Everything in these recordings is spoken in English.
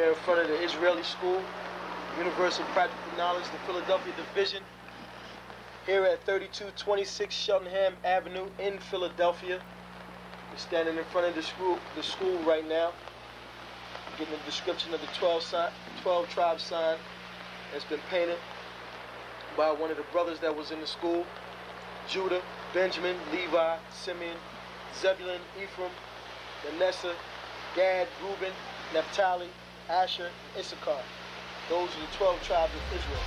We are in front of the Israeli School, Universal Practical Knowledge, the Philadelphia Division, here at 3226 Cheltenham Avenue in Philadelphia. We're standing in front of the school right now, getting a description of the 12 tribe sign that's been painted by one of the brothers that was in the school: Judah, Benjamin, Levi, Simeon, Zebulun, Ephraim, Manasseh, Gad, Reuben, Naphtali, Asher, Isupk. Those are the 12 tribes of Israel.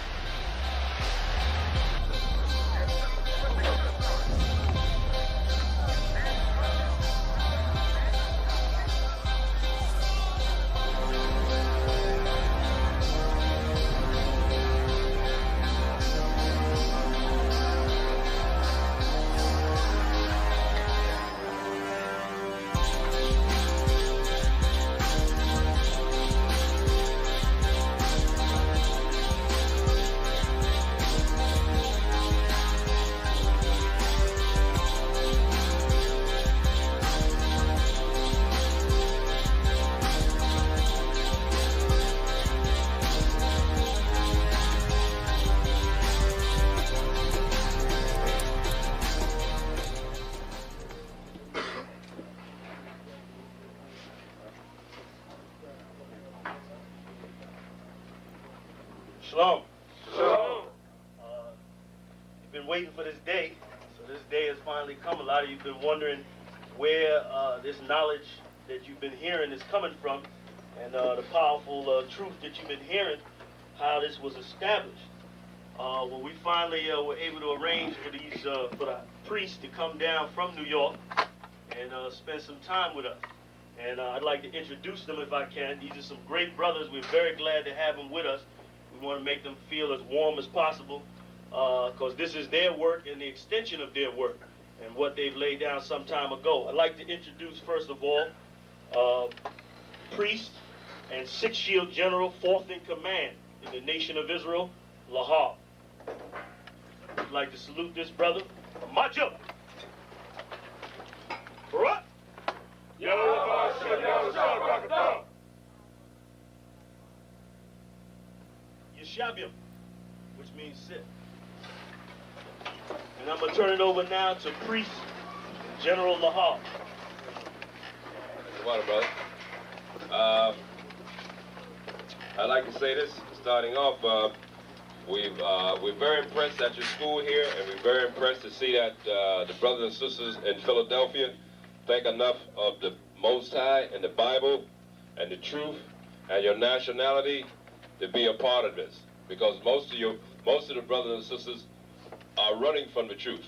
Shalom. Shalom. You've been waiting for this day, so this day has finally come. A lot of you have been wondering where this knowledge that you've been hearing is coming from, and the powerful truth that you've been hearing, how this was established. Well, we finally were able to arrange for the priests to come down from New York and spend some time with us. And I'd like to introduce them if I can. These are some great brothers. We're very glad to have them with us. We want to make them feel as warm as possible, because this is their work and the extension of their work and what they've laid down some time ago. I'd like to introduce, first of all, priest and Sixth Shield General, 4th in command in the nation of Israel, Lahab. I'd like to salute this brother, Majo. Barak. Yeshabim, which means sit. And I'm going to turn it over now to Priest General Lahab. Water, brother. I'd like to say this, starting off, we're very impressed at your school here, and we're very impressed to see that the brothers and sisters in Philadelphia think enough of the Most High and the Bible and the truth and your nationality to be a part of this, because most of the brothers and sisters are running from the truth.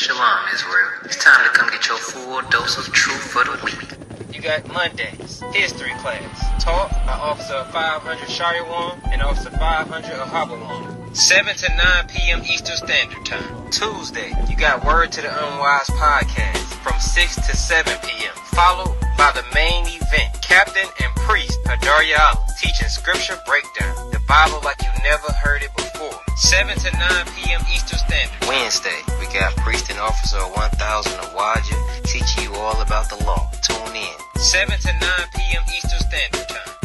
Shalom, Israel. It's time to come get your full dose of truth for the week. You got Mondays, history class, taught by Officer 500 Shariwan and Officer 500 Ahabawan. 7 to 9 p.m. Eastern Standard Time. Tuesday, you got Word to the Unwise podcast from 6 to 7 p.m. Followed by the main event, Captain and Priest Hadaryah teaching scripture breakdown, the Bible like you never heard it before. 7 to 9 p.m. Eastern Standard. Wednesday, we got Priest and Officer 1000 Awaja teaching you all about the law. Tune in. 7 to 9 p.m. Eastern Standard Time.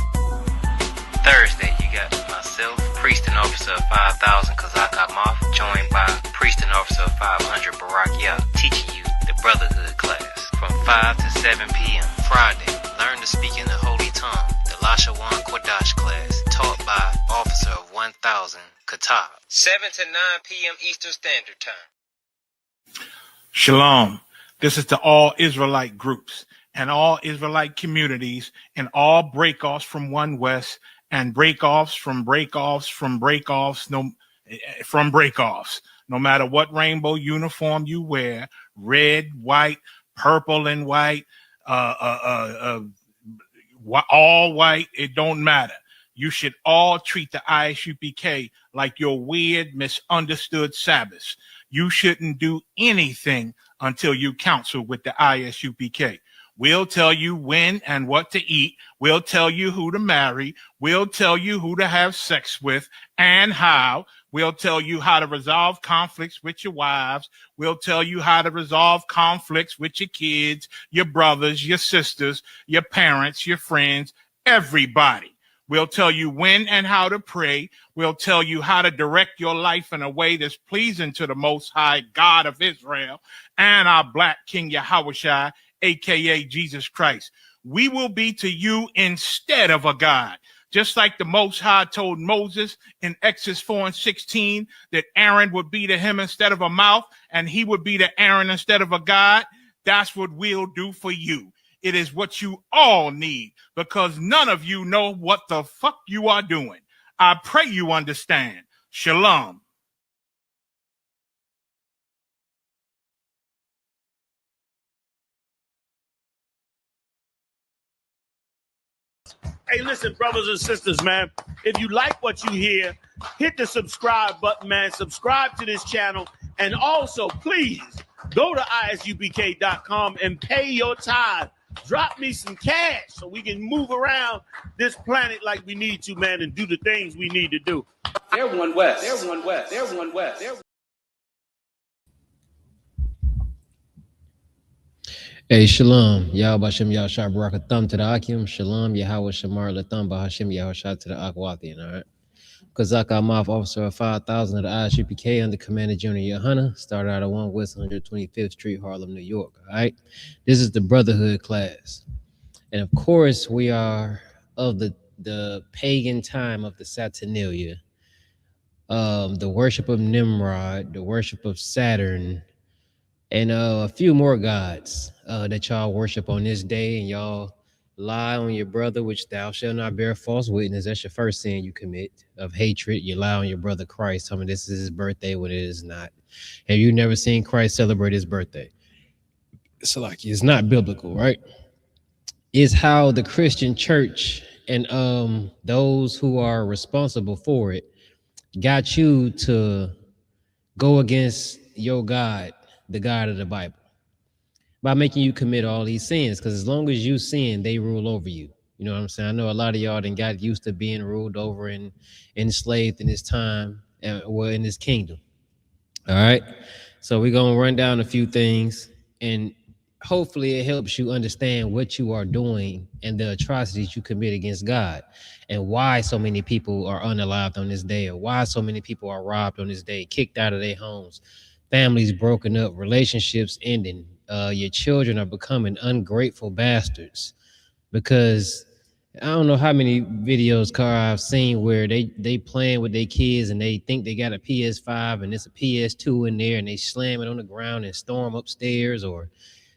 Thursday, you got myself, Priest and Officer 5000 Kazak Moth, joined by Priest and Officer 500 Barak Yah, teaching you the Brotherhood class from 5 to 7 p.m. Friday, learn to speak in the Holy Tongue, the Lashawan Kodash class, taught by Officer 1000 Katab. 7 to 9 p.m. Eastern Standard Time. Shalom. This is to all Israelite groups and all Israelite communities and all breakoffs from One West and breakoffs from breakoffs from breakoffs from breakoffs. No matter what rainbow uniform you wear, red, white, purple and white, all white, it don't matter. You should all treat the Isupk like your weird, misunderstood Sabbaths. You shouldn't do anything until you counsel with the Isupk. We'll tell you when and what to eat. We'll tell you who to marry. We'll tell you who to have sex with and how. We'll tell you how to resolve conflicts with your wives. We'll tell you how to resolve conflicts with your kids, your brothers, your sisters, your parents, your friends, everybody. We'll tell you when and how to pray. We'll tell you how to direct your life in a way that's pleasing to the Most High God of Israel and our Black King Yahushua, aka Jesus Christ. We will be to you instead of a God. Just like the Most High told Moses in Exodus 4:16 that Aaron would be to him instead of a mouth and he would be to Aaron instead of a God, that's what we'll do for you. It is what you all need because none of you know what the fuck you are doing. I pray you understand. Shalom. Hey, listen, brothers and sisters, man. If you like what you hear, hit the subscribe button, man. Subscribe to this channel. And also, please, go to isupk.com and pay your tithe. Drop me some cash so we can move around this planet like we need to, man, and do the things we need to do. They're one west. They're one west. They're one west. They're Hey, shalom. Yah Bashem Yah Shah Baraka Thumb to the Akim. Shalom. Yahweh Shamar Latham Bahashim Yahweh Shah to the Akwathian. All right. Kazak Amaf, officer of 5,000 of the ISUPK under Commander Junior Yohana. Started out at 1 West 125th Street, Harlem, New York. All right. This is the Brotherhood class. And of course, we are of the pagan time of the Saturnalia. The worship of Nimrod, the worship of Saturn, and a few more gods that y'all worship on this day, and y'all lie on your brother, which thou shalt not bear false witness. That's your first sin you commit of hatred. You lie on your brother Christ, telling this is his birthday when it is not. Have you never seen Christ celebrate his birthday? It's like it's not biblical, right? It's how the Christian church and those who are responsible for it got you to go against your God, the God of the Bible, by making you commit all these sins. Because as long as you sin, they rule over you. You know what I'm saying? I know a lot of y'all done got used to being ruled over and enslaved in this time, well, in this kingdom. All right. So we're going to run down a few things, and hopefully it helps you understand what you are doing and the atrocities you commit against God, and why so many people are unalived on this day, or why so many people are robbed on this day, kicked out of their homes, families broken up, relationships ending. Your children are becoming ungrateful bastards, because I don't know how many videos, I've seen where they playing with their kids and they think they got a PS5 and it's a PS2 in there, and they slam it on the ground and storm upstairs, or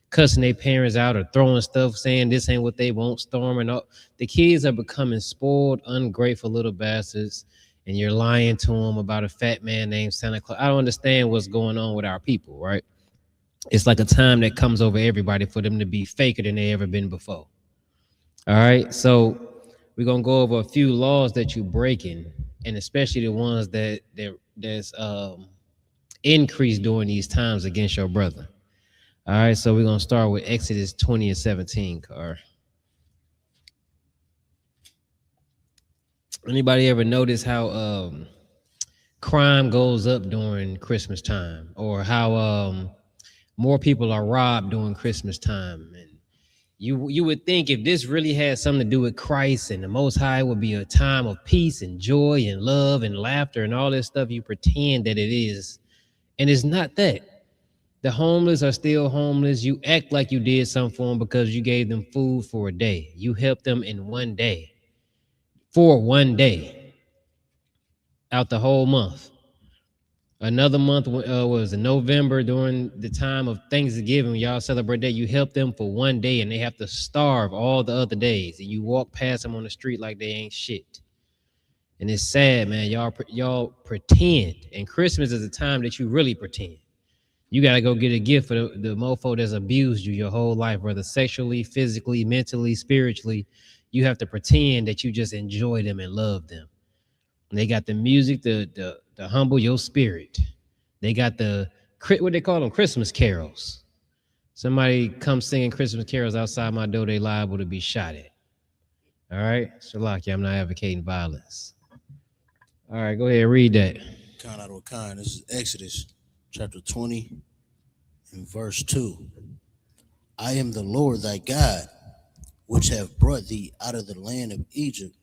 cussing their parents out, or throwing stuff, saying this ain't what they want, storming up. The kids are becoming spoiled, ungrateful little bastards, and you're lying to them about a fat man named Santa Claus. I don't understand what's going on with our people, right? It's like a time that comes over everybody for them to be faker than they ever been before. All right, so we're gonna go over a few laws that you're breaking, and especially the ones that's increased during these times against your brother. All right, so we're gonna start with Exodus 20:17, Car. Anybody ever notice how crime goes up during Christmas time, or how more people are robbed during Christmas time? And you would think if this really had something to do with Christ and the Most High, would be a time of peace and joy and love and laughter and all this stuff you pretend that it is, and it's not that. The homeless are still homeless. You act like you did something for them because you gave them food for a day. You helped them in one day, for one day, out the whole month. Another month was in November, during the time of Thanksgiving, when y'all celebrate that. You help them for one day, and they have to starve all the other days. And you walk past them on the street like they ain't shit. And it's sad, man. Y'all pretend. And Christmas is a time that you really pretend. You got to go get a gift for the mofo that's abused you your whole life, whether sexually, physically, mentally, spiritually. You have to pretend that you just enjoy them and love them. And they got the music to humble your spirit. They got what they call them, Christmas carols. Somebody comes singing Christmas carols outside my door, they liable to be shot at. All right, Shalaki, I'm not advocating violence. All right, go ahead, read that. Khan out of Khan. This is Exodus chapter 20 and verse 2. I am the Lord thy God, which have brought thee out of the land of Egypt,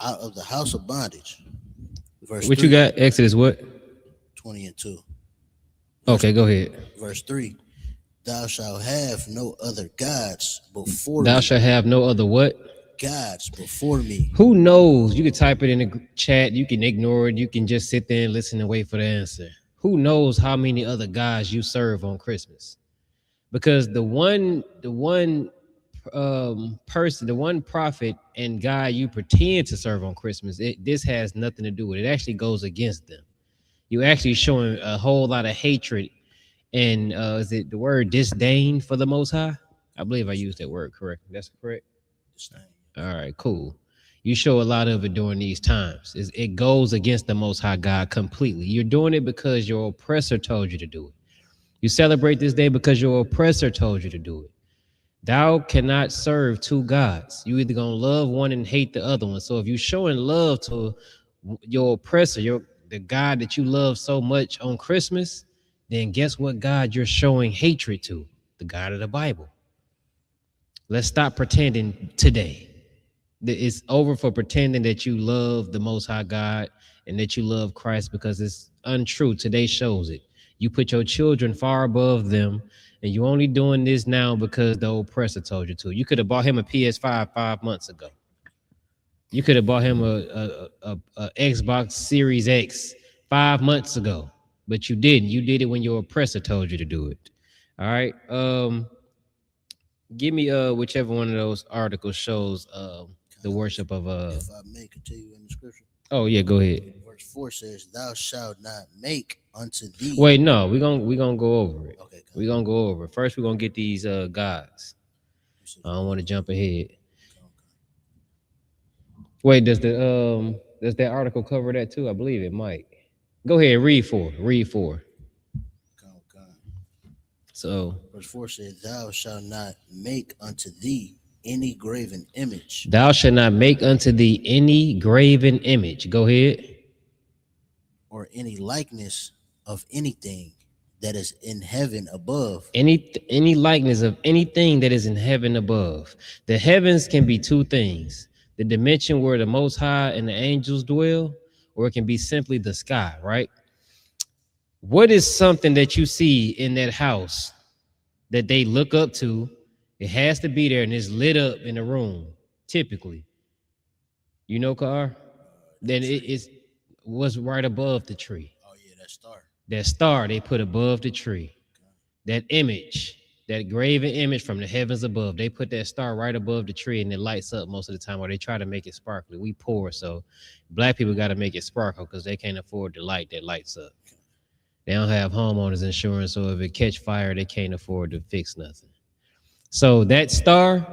out of the house of bondage. Verse What 3, you got? Exodus what? 20 and 2. Okay, go ahead. Verse 3, thou shalt have no other gods before Thou me. shalt have no other what? Gods before me. Who knows? You can type it in the chat. You can ignore it. You can just sit there and listen and wait for the answer. Who knows how many other gods you serve on Christmas? Because the one person, the one prophet and guy you pretend to serve on Christmas, this has nothing to do with it. It actually goes against them. You actually showing a whole lot of hatred and is it the word disdain for the Most High? I believe I used that word correct. That's correct. All right, cool. You show a lot of it during these times. It goes against the Most High God completely. You're doing it because your oppressor told you to do it. You celebrate this day because your oppressor told you to do it. Thou cannot serve two gods. You either gonna love one and hate the other one. So if you're showing love to your oppressor, the God that you love so much on Christmas, then guess what God you're showing hatred to? The God of the Bible. Let's stop pretending today. It's over for pretending that you love the Most High God and that you love Christ, because it's untrue. Today shows it. You put your children far above them, and you're only doing this now because the oppressor told you to. You could have bought him a PS5 5 months ago. You could have bought him a Xbox Series X 5 months ago, but you didn't. You did it when your oppressor told you to do it. All right. Give me whichever one of those articles shows the worship of If I may continue in the scripture. Oh yeah, go ahead. Verse 4 says, thou shalt not make unto thee. Wait, no, we're gonna go over it. Okay, we're gonna go over it. First we're gonna get these gods. I don't want to jump ahead. Wait, does that article cover that too? I believe it might. Go ahead, read 4. So verse 4 says, thou shalt not make unto thee any graven image. Thou shalt not make unto thee any graven image. Go ahead. Or any likeness of anything that is in heaven above. Any likeness of anything that is in heaven above. The heavens can be two things: the dimension where the Most High and the angels dwell, or it can be simply the sky, right? What is something that you see in that house that they look up to? It has to be there and it's lit up in the room, typically. You know, Car? Then it was right above the tree. Oh, yeah, that star. That star they put above the tree. That image, that graven image from the heavens above, they put that star right above the tree and it lights up most of the time, or they try to make it sparkly. We poor, so black people got to make it sparkle because they can't afford the light that lights up. They don't have homeowners insurance, so if it catch fire, they can't afford to fix nothing. So that star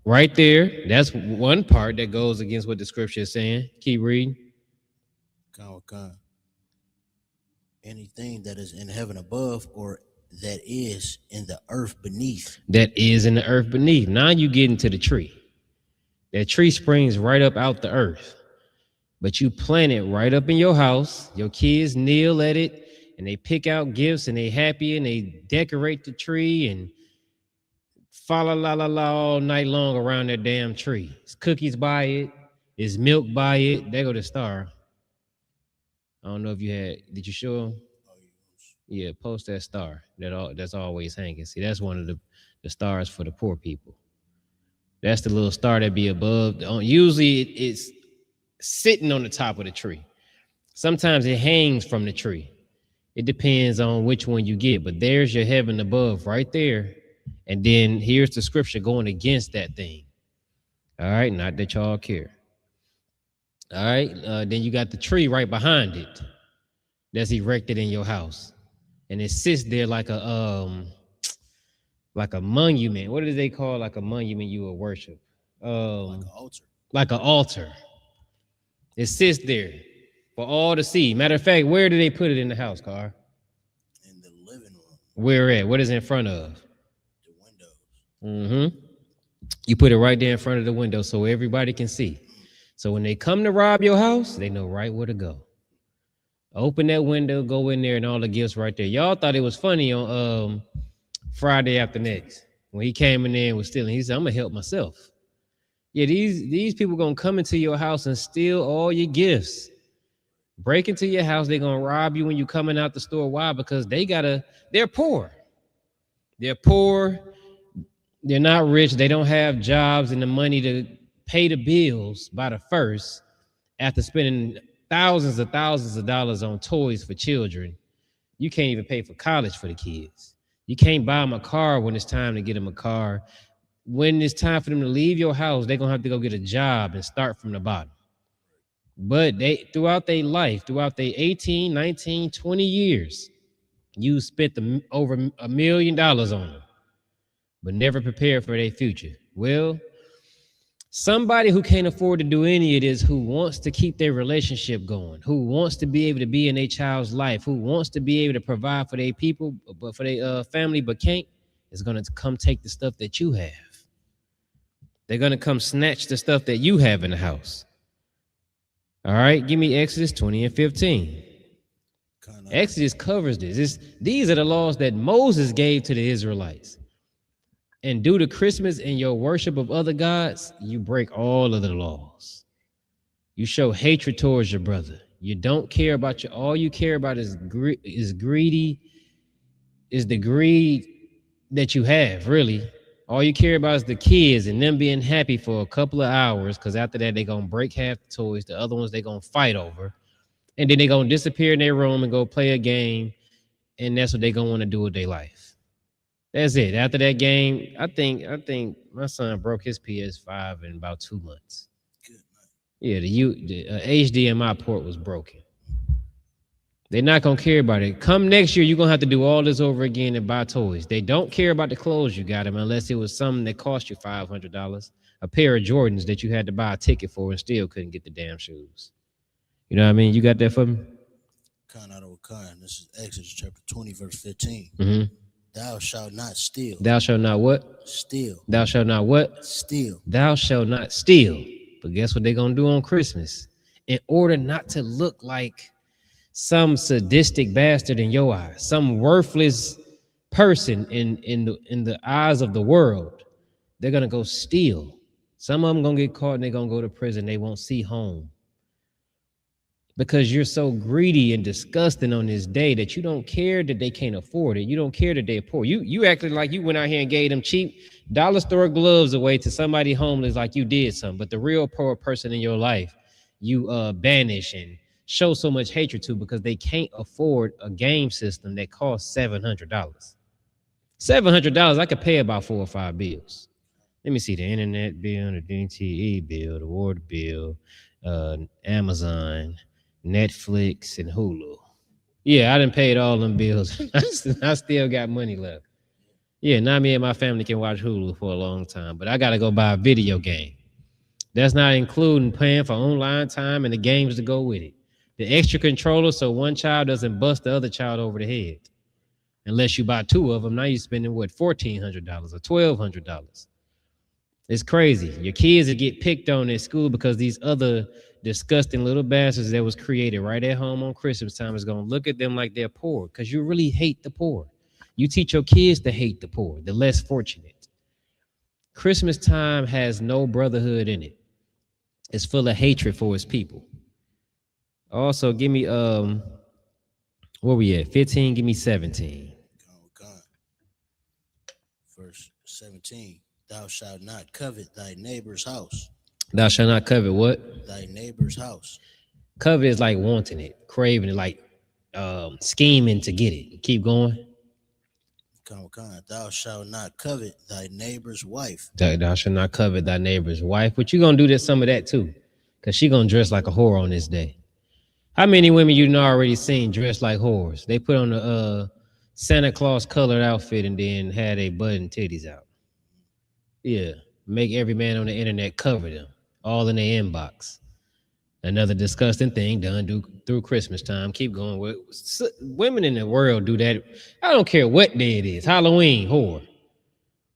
right there, that's one part that goes against what the scripture is saying. Keep reading. Anything that is in heaven above, or that is in the earth beneath. That is in the earth beneath. Now you get into the tree. That tree springs right up out the earth. But you plant it right up in your house. Your kids kneel at it and they pick out gifts and they happy and they decorate the tree and fa la la la la all night long around that damn tree. It's cookies by it. It's milk by it. There go the star. I don't know if you did you show them? Yeah, post that star. That's always hanging. See, that's one of the stars for the poor people. That's the little star that be above. Usually it's sitting on the top of the tree. Sometimes it hangs from the tree. It depends on which one you get, but there's your heaven above right there. And then here's the scripture going against that thing. All right, not that y'all care. All right, then you got the tree right behind it that's erected in your house, and it sits there like a monument. What do they call like a monument you will worship? Like an altar. Like an altar. It sits there for all to see. Matter of fact, where do they put it in the house, Car? In the living room. Where at? What is in front of? The windows. You put it right there in front of the window so everybody can see. So when they come to rob your house, they know right where to go. Open that window, go in there, and all the gifts right there. Y'all thought it was funny on Friday after next when he came in there and was stealing. He said, "I'm gonna help myself." Yeah, these people gonna come into your house and steal all your gifts. Break into your house. They're gonna rob you when you coming out the store. Why? Because they're poor. They're poor. They're not rich. They don't have jobs and the money to pay the bills by the first after spending thousands of dollars on toys for children. You can't even pay for college for the kids. You can't buy them a car when it's time to get them a car. When it's time for them to leave your house, they're going to have to go get a job and start from the bottom. But throughout their life, throughout their 18, 19, 20 years, you spent over $1 million on them, but never prepared for their future. Well, somebody who can't afford to do any of this, who wants to keep their relationship going, who wants to be able to be in their child's life, who wants to be able to provide for their people, but for their family, but can't, is going to come take the stuff that you have. They're going to come snatch the stuff that you have in the house. All right, give me Exodus 20 and 15. Exodus covers this. These are the laws that Moses gave to the Israelites. And due to Christmas and your worship of other gods, you break all of the laws. You show hatred towards your brother. You don't care about all you care about is the greed that you have, really. All you care about is the kids and them being happy for a couple of hours, because after that, they're going to break half the toys. The other ones they're going to fight over. And then they're going to disappear in their room and go play a game. And that's what they're going to want to do with their life. That's it. After that game, I think my son broke his PS5 in about 2 months. Yeah, the HDMI port was broken. They're not going to care about it. Come next year, you're going to have to do all this over again and buy toys. They don't care about the clothes you got them unless it was something that cost you $500, a pair of Jordans that you had to buy a ticket for and still couldn't get the damn shoes. You know what I mean? You got that for me? This is Exodus chapter 20, verse 15. Mm-hmm. Thou shalt not steal. Thou shalt not what? Steal. Thou shalt not what? Steal. Thou shalt not steal. But guess what they're going to do on Christmas? In order not to look like some sadistic bastard in your eyes, some worthless person in the eyes of the world, they're going to go steal. Some of them going to get caught and they're going to go to prison. They won't see home. Because you're so greedy and disgusting on this day that you don't care that they can't afford it. You don't care that they're poor. You acted like you went out here and gave them cheap dollar store gloves away to somebody homeless like you did something. But the real poor person in your life, you banish and show so much hatred to because they can't afford a game system that costs $700. $700, I could pay about 4 or 5 bills. Let me see, the internet bill, the DTE bill, the water bill, Amazon, Netflix, and Hulu. Yeah, I done paid all them bills. I still got money left. Yeah, now me and my family can watch Hulu for a long time, but I got to go buy a video game. That's not including paying for online time and the games to go with it. The extra controller so one child doesn't bust the other child over the head. Unless you buy 2 of them, now you're spending, what, $1,400 or $1,200. It's crazy. Your kids will get picked on at school because these other disgusting little bastards that was created right at home on Christmas time is going to look at them like they're poor because you really hate the poor. You teach your kids to hate the poor, the less fortunate. Christmas time has no brotherhood in it. It's full of hatred for its people. Also, give me, where we at? 15, give me 17. Verse 17. Thou shalt not covet thy neighbor's house. Thou shalt not covet what? Thy neighbor's house. Covet is like wanting it, craving it, like scheming to get it. Keep going. Thou shalt not covet thy neighbor's wife. Thou shalt not covet thy neighbor's wife. But you're going to do some of that too. Because she's going to dress like a whore on this day. How many women you know already seen dressed like whores? They put on the Santa Claus colored outfit and then had a butt and titties out. Yeah. Make every man on the internet cover them. All in their inbox. Another disgusting thing done through Christmas time. Keep going. Women in the world do that. I don't care what day it is. Halloween, whore.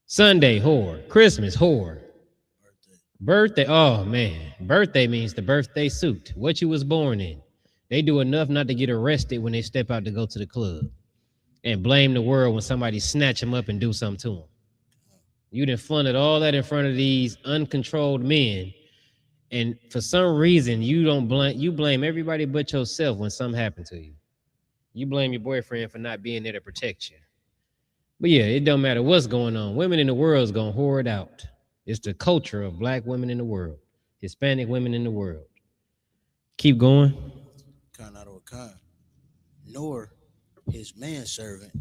Sunday, whore. Christmas, whore. Birthday. Oh, man. Birthday means the birthday suit. What you was born in. They do enough not to get arrested when they step out to go to the club and blame the world when somebody snatch them up and do something to them. You done funded all that in front of these uncontrolled men, and for some reason you blame everybody but yourself when something happened to you. You blame your boyfriend for not being there to protect you. But yeah, it don't matter what's going on. Women in the world is gonna whore it out. It's the culture of black women in the world, Hispanic women in the world. Keep going. Khan out of Khan, nor his manservant,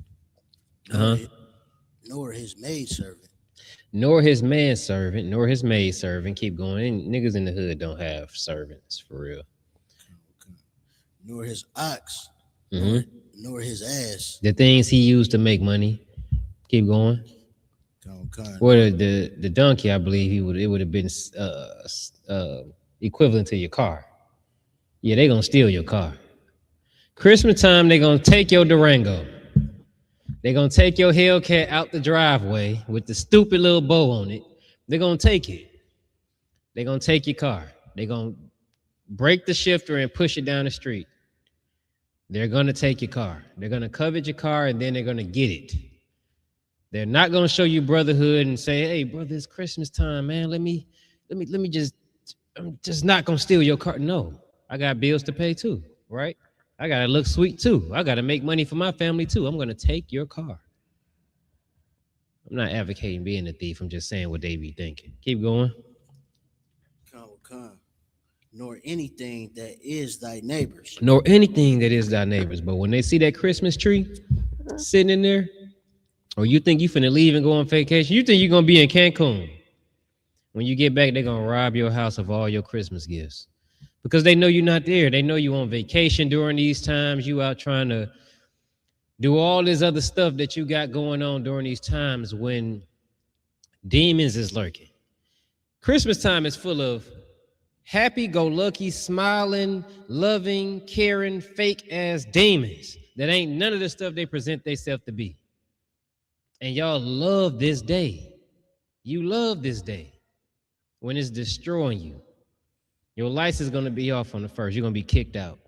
Uh-huh. nor his maidservant, Nor his manservant, nor his maidservant. Keep going. And niggas in the hood don't have servants for real. nor his ox, Mhm. nor his ass. The things he used to make money. Keep going. Khan, Or the donkey, I believe it would have been equivalent to your car. Yeah, they gonna steal your car. Christmas time, they gonna take your Durango. They gonna take your Hellcat out the driveway with the stupid little bow on it. They're gonna take it. They're gonna take your car. They're gonna break the shifter and push it down the street. They're gonna take your car. They're gonna covet your car and then they're gonna get it. They're not gonna show you brotherhood and say, "Hey, brother, it's Christmas time, man. Let me just. I'm just not gonna steal your car." No, I got bills to pay too, right? I gotta look sweet too. I gotta make money for my family too. I'm gonna take your car. I'm not advocating being a thief. I'm just saying what they be thinking. Keep going. Khan, nor anything that is thy neighbor's. Nor anything that is thy neighbor's. But when they see that Christmas tree sitting in there, or you think you finna leave and go on vacation, you think you're gonna be in Cancun. When you get back, they're gonna rob your house of all your Christmas gifts. Because they know you're not there. They know you on vacation during these times. You out trying to do all this other stuff that you got going on during these times when demons is lurking. Christmas time is full of happy-go-lucky, smiling, loving, caring, fake-ass demons that ain't none of the stuff they present themselves to be. And y'all love this day. You love this day when it's destroying you. Your license is going to be off on the first. You're going to be kicked out.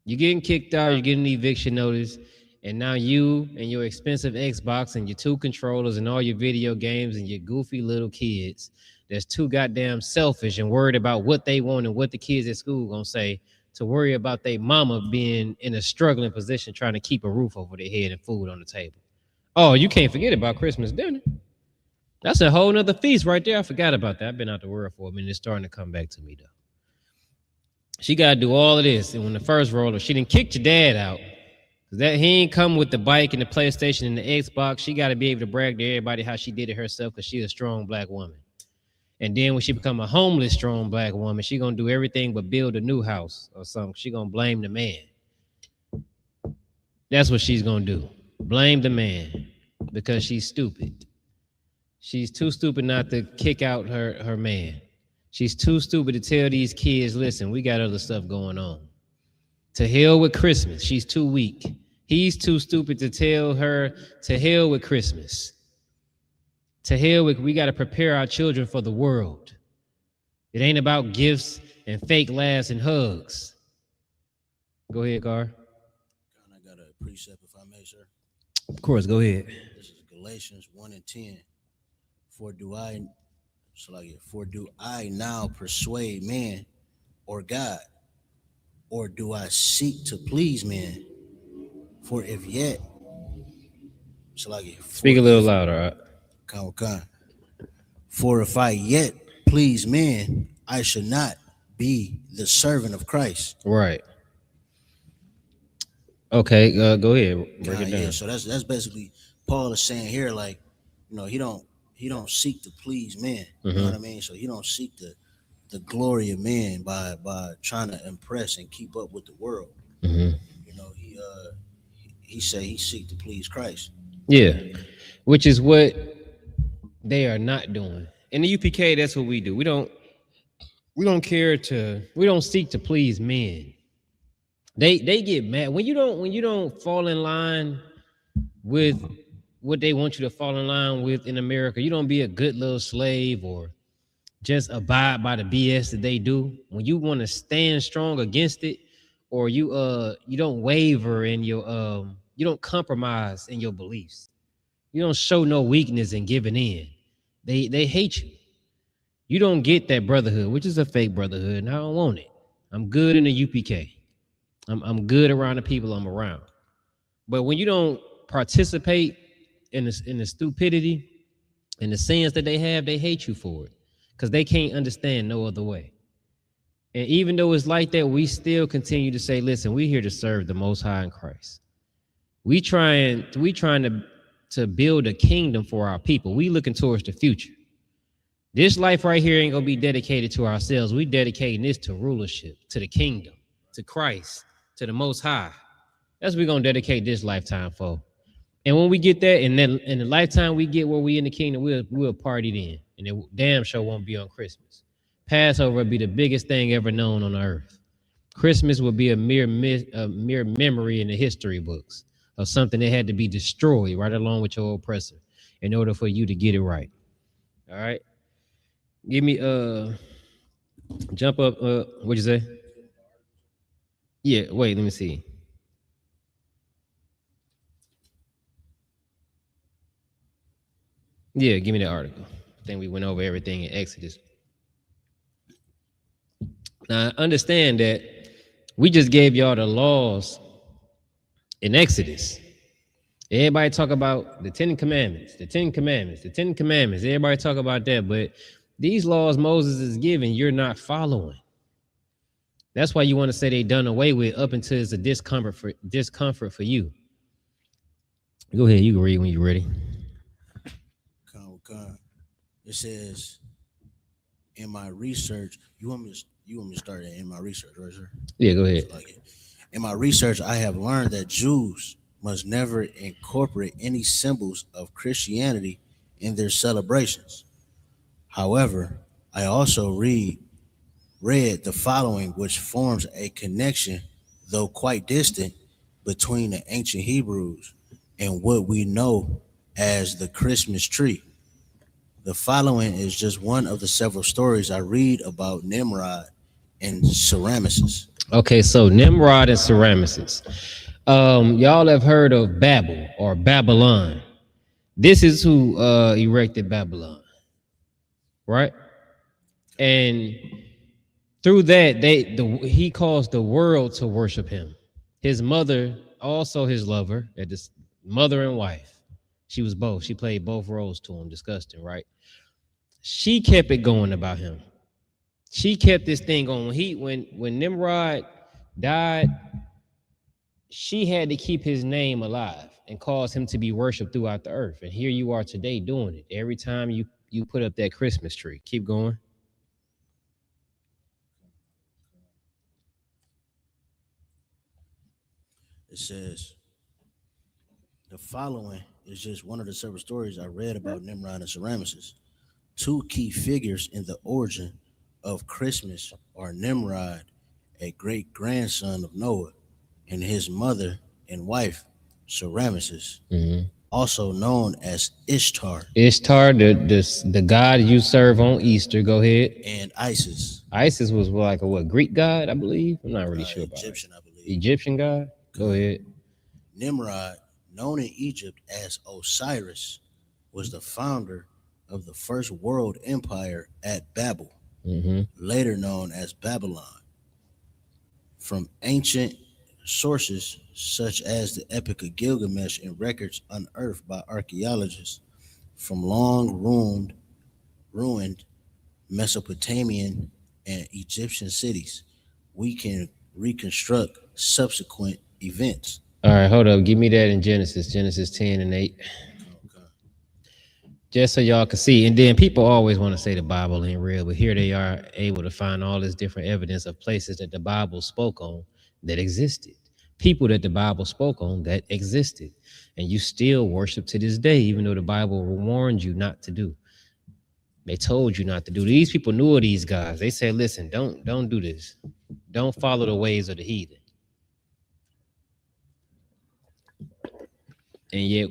You're getting kicked out. You're getting an eviction notice. And now you and your expensive Xbox and your 2 controllers and all your video games and your goofy little kids that's too goddamn selfish and worried about what they want and what the kids at school going to say to worry about their mama being in a struggling position trying to keep a roof over their head and food on the table. Oh, you can't forget about Christmas dinner. That's a whole nother feast right there. I forgot about that. I've been out the world for a minute. It's starting to come back to me, though. She got to do all of this. And when the first roller, she done kicked your dad out. That he ain't come with the bike and the PlayStation and the Xbox. She got to be able to brag to everybody how she did it herself because she's a strong black woman. And then when she become a homeless strong black woman, she going to do everything but build a new house or something. She going to blame the man. That's what she's going to do. Blame the man because she's stupid. She's too stupid not to kick out her man. She's too stupid to tell these kids, listen, we got other stuff going on. To hell with Christmas. She's too weak. He's too stupid to tell her to hell with Christmas. To hell with, we got to prepare our children for the world. It ain't about gifts and fake laughs and hugs. Go ahead, Gar. I got a precept, if I may, sir. Of course, go ahead. This is Galatians 1:10. For do I now persuade man or God? Or do I seek to please men? For if yet, speak a little louder. For if I yet please men, I should not be the servant of Christ. Right. Okay, go ahead. Break it down. Yeah, so that's basically Paul is saying here, like, he don't seek to please men. You know what I mean? So he don't seek the glory of men by trying to impress and keep up with the world. He say he seek to please Christ. Yeah, which is what they are not doing. In the UPK, that's what we do. We don't seek to please men. They get mad when you don't fall in line with what they want you to fall in line with in America. You don't be a good little slave or just abide by the BS that they do. When you want to stand strong against it, or you don't waver in your you don't compromise in your beliefs. You don't show no weakness in giving in. They hate you. You don't get that brotherhood, which is a fake brotherhood, and I don't want it. I'm good in the UPK. I'm good around the people I'm around. But when you don't participate in the stupidity and the sins that they have, they hate you for it because they can't understand no other way. And even though it's like that, we still continue to say, listen, we're here to serve the Most High in Christ. We trying to build a kingdom for our people. We looking towards the future. This life right here ain't gonna be dedicated to ourselves. We dedicating this to rulership, to the kingdom, to Christ, to the Most High. That's what we're gonna dedicate this lifetime for. And when we get that, and then in the lifetime we get where we in the kingdom, we'll party then. And it damn sure won't be on Christmas. Passover will be the biggest thing ever known on earth. Christmas will be a mere memory in the history books of something that had to be destroyed right along with your oppressor in order for you to get it right. All right. Give me jump up what'd you say? Yeah, wait, let me see. Yeah, give me the article. I think we went over everything in Exodus. Now understand that we just gave y'all the laws in Exodus. Everybody talk about the 10 Commandments, the 10 Commandments, the 10 Commandments. Everybody talk about that, but these laws Moses is giving, you're not following. That's why you want to say they done away with up until it's a discomfort for you. Go ahead, you can read when you're ready. It says, in my research, you want me to start it in my research, right, sir? Yeah, go ahead. In my research, I have learned that Jews must never incorporate any symbols of Christianity in their celebrations. However, I also read the following, which forms a connection, though quite distant, between the ancient Hebrews and what we know as the Christmas tree. The following is just one of the several stories I read about Nimrod and Semiramis. Okay, so Nimrod and Semiramis. Y'all have heard of Babel or Babylon. This is who erected Babylon, right? And through that, he caused the world to worship him. His mother, also his lover, this mother and wife. She was both. She played both roles to him. Disgusting, right? She kept it going about him. She kept this thing going. When Nimrod died, she had to keep his name alive and cause him to be worshipped throughout the earth. And here you are today doing it. Every time you put up that Christmas tree. Keep going. It says, the following is just one of the several stories I read about Nimrod and Semiramis. Two key figures in the origin of Christmas are Nimrod, a great grandson of Noah, and his mother and wife, Semiramis, also known as Ishtar. Ishtar, the god you serve on Easter. Go ahead. And Isis. Isis was like a Greek god, I believe. I'm not really sure about Egyptian, it. I believe. Egyptian god. Go ahead. Nimrod, known in Egypt as Osiris, was the founder of the first world empire at Babel, later known as Babylon. From ancient sources such as the Epic of Gilgamesh and records unearthed by archaeologists from long ruined Mesopotamian and Egyptian cities, we can reconstruct subsequent events. All right, hold up. Give me that in Genesis 10 and 8. Just so y'all can see. And then people always want to say the Bible ain't real, but here they are able to find all this different evidence of places that the Bible spoke on that existed. People that the Bible spoke on that existed. And you still worship to this day, even though the Bible warned you not to do. They told you not to do. These people knew of these guys. They said, listen, don't do this. Don't follow the ways of the heathen. And yet,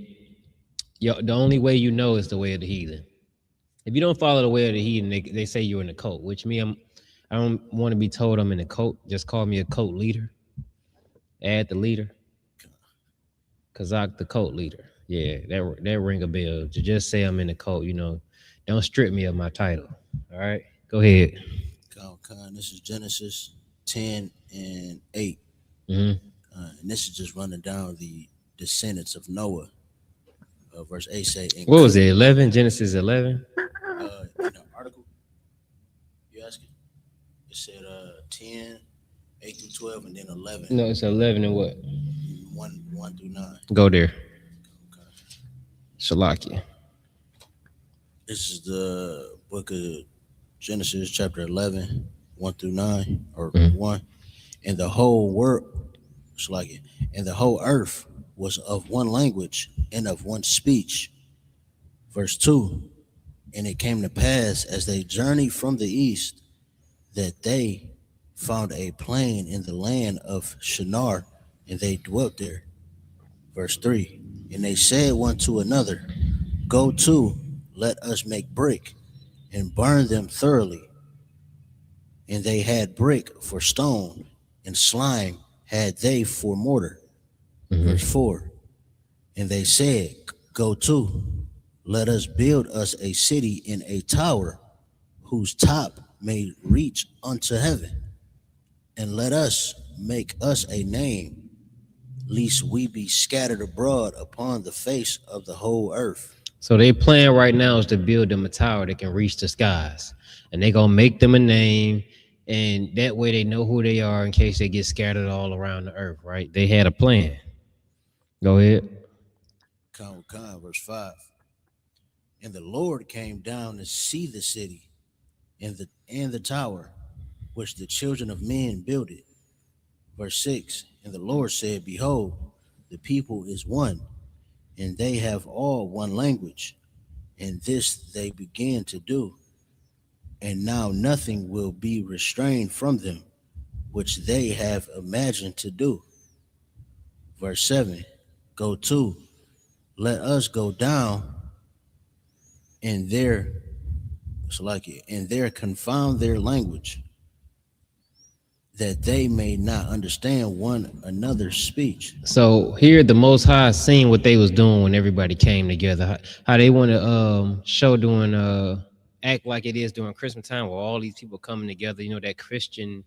the only way you know is the way of the heathen. If you don't follow the way of the heathen, they say you're in a cult, which I don't want to be told I'm in a cult. Just call me a cult leader. Add the leader. Kazak, the cult leader. Yeah, that ring a bell. To just say I'm in the cult, don't strip me of my title. All right, go ahead. This is Genesis 10 and 8. Mm-hmm. And this is just running down the descendants of Noah. Verse 8 say, What was it? 11? Genesis 11. In the article, you asking? It said 10, 8 through 12, and then 11. No, it's 11 and what? 1 through 9. Go there. Okay. Shalakia. This is the book of Genesis, chapter 11, 1 through 9, or 1. And the whole world, Shalakia, and the whole earth was of one language and of one speech. Verse 2. And it came to pass as they journeyed from the east that they found a plain in the land of Shinar, and they dwelt there. Verse 3. And they said one to another, Go to, let us make brick, and burn them thoroughly. And they had brick for stone, and slime had they for mortar. Verse 4. And they said, Go to, let us build us a city in a tower, whose top may reach unto heaven, and let us make us a name, lest we be scattered abroad upon the face of the whole earth. So they plan right now is to build them a tower that can reach the skies, and they gonna make them a name, and that way they know who they are in case they get scattered all around the earth. Right? They had a plan. Go ahead. Verse 5. And the Lord came down to see the city and the tower which the children of men builded. Verse 6. And the Lord said, Behold, the people is one, and they have all one language, and this they begin to do. And now nothing will be restrained from them, which they have imagined to do. Verse 7. Go to, let us go down, and there confound their language, that they may not understand one another's speech. So here the Most High seen what they was doing when everybody came together. How they want to show doing act like it is during Christmas time, where all these people coming together. That Christian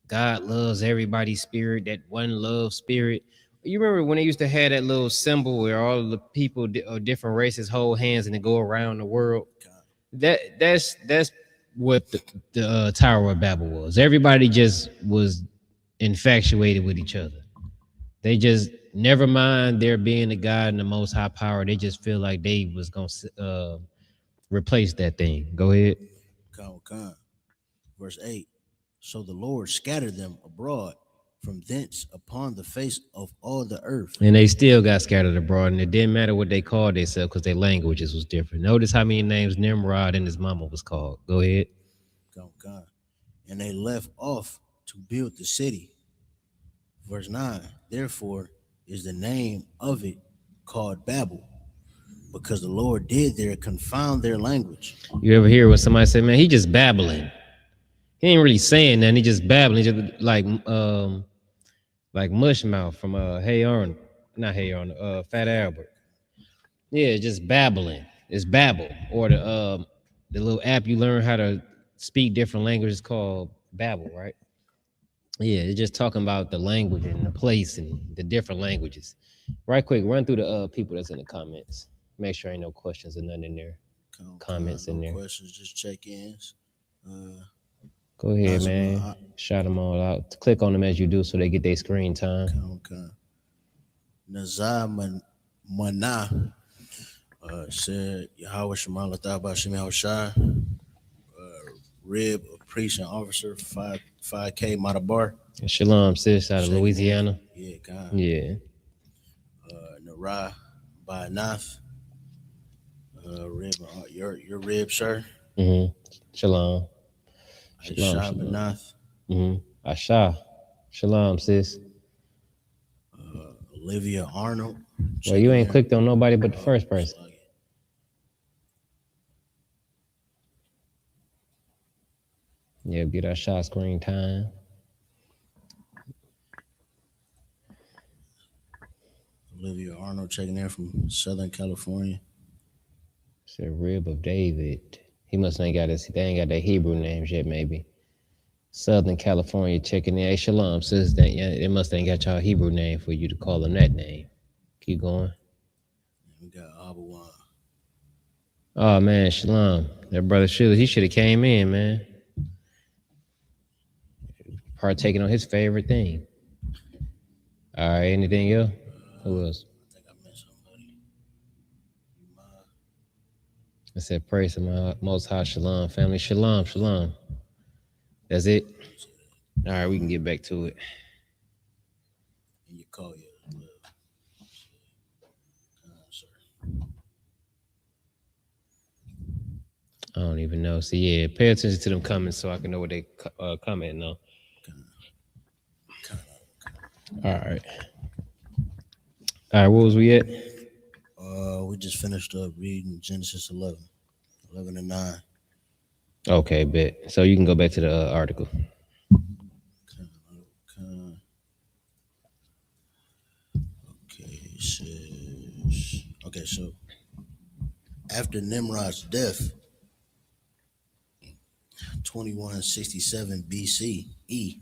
God loves everybody's spirit, that one love spirit. You remember when they used to have that little symbol where all the people of different races hold hands and they go around the world? That's what the Tower of Babel was. Everybody just was infatuated with each other. They just, never mind there being a God and the Most High power, they just feel like they was gonna replace that thing. Go ahead. Verse 8. So the Lord scattered them abroad from thence upon the face of all the earth. And they still got scattered abroad, and it didn't matter what they called themselves because their languages was different. Notice how many names Nimrod and his mama was called. Go ahead. And they left off to build the city. Verse 9. Therefore is the name of it called Babel, because the Lord did there confound their language. You ever hear when somebody say, man, he just babbling? He ain't really saying that. He just babbling, just like mush mouth from Hey Arnold, not Hey Arnold, Fat Albert. Yeah, just babbling. It's Babel, or the little app you learn how to speak different languages called Babel, right? Yeah, it's just talking about the language and the place and the different languages. Right quick, run through the people that's in the comments. Make sure ain't no questions or nothing in there. Comments in there. Questions, just check-ins. Go ahead, man. Shout them all out. Click on them as you do so they get their screen time. Nazar Mana said, Yahweh Shema Latah Bashim Yahushai, Rib, a priest and officer, 5K Matabar. Shalom, sis, out of Louisiana. Yeah, God. Yeah. Nara Ba'anath, Rib, your Rib, sir. Shalom. Shalom. Asha. Shalom, sis. Olivia Arnold. Well, you ain't clicked on nobody but the first person. Yeah, get our shot screen time. Olivia Arnold checking in from Southern California. Said rib of David. He must ain't got this. They ain't got their Hebrew names yet, maybe. Southern California checking in. Hey, Shalom, sis. They must ain't got y'all Hebrew name for you to call them that name. Keep going. We got Abawan. Oh man, Shalom. That brother he should have came in, man. Partaking on his favorite thing. All right, anything else? Who else? I think I missed somebody. I said, praise to my Most High. Shalom, family. Shalom, shalom. That's it. All right, we can get back to it. And you call you as well. Sir. I don't even know. So yeah, pay attention to them comments so I can know what they commenting on. All right. All right, what was we at? We just finished up reading Genesis 11 and 9. Okay, bet. So you can go back to the article. Okay, so after Nimrod's death, 2167 BCE,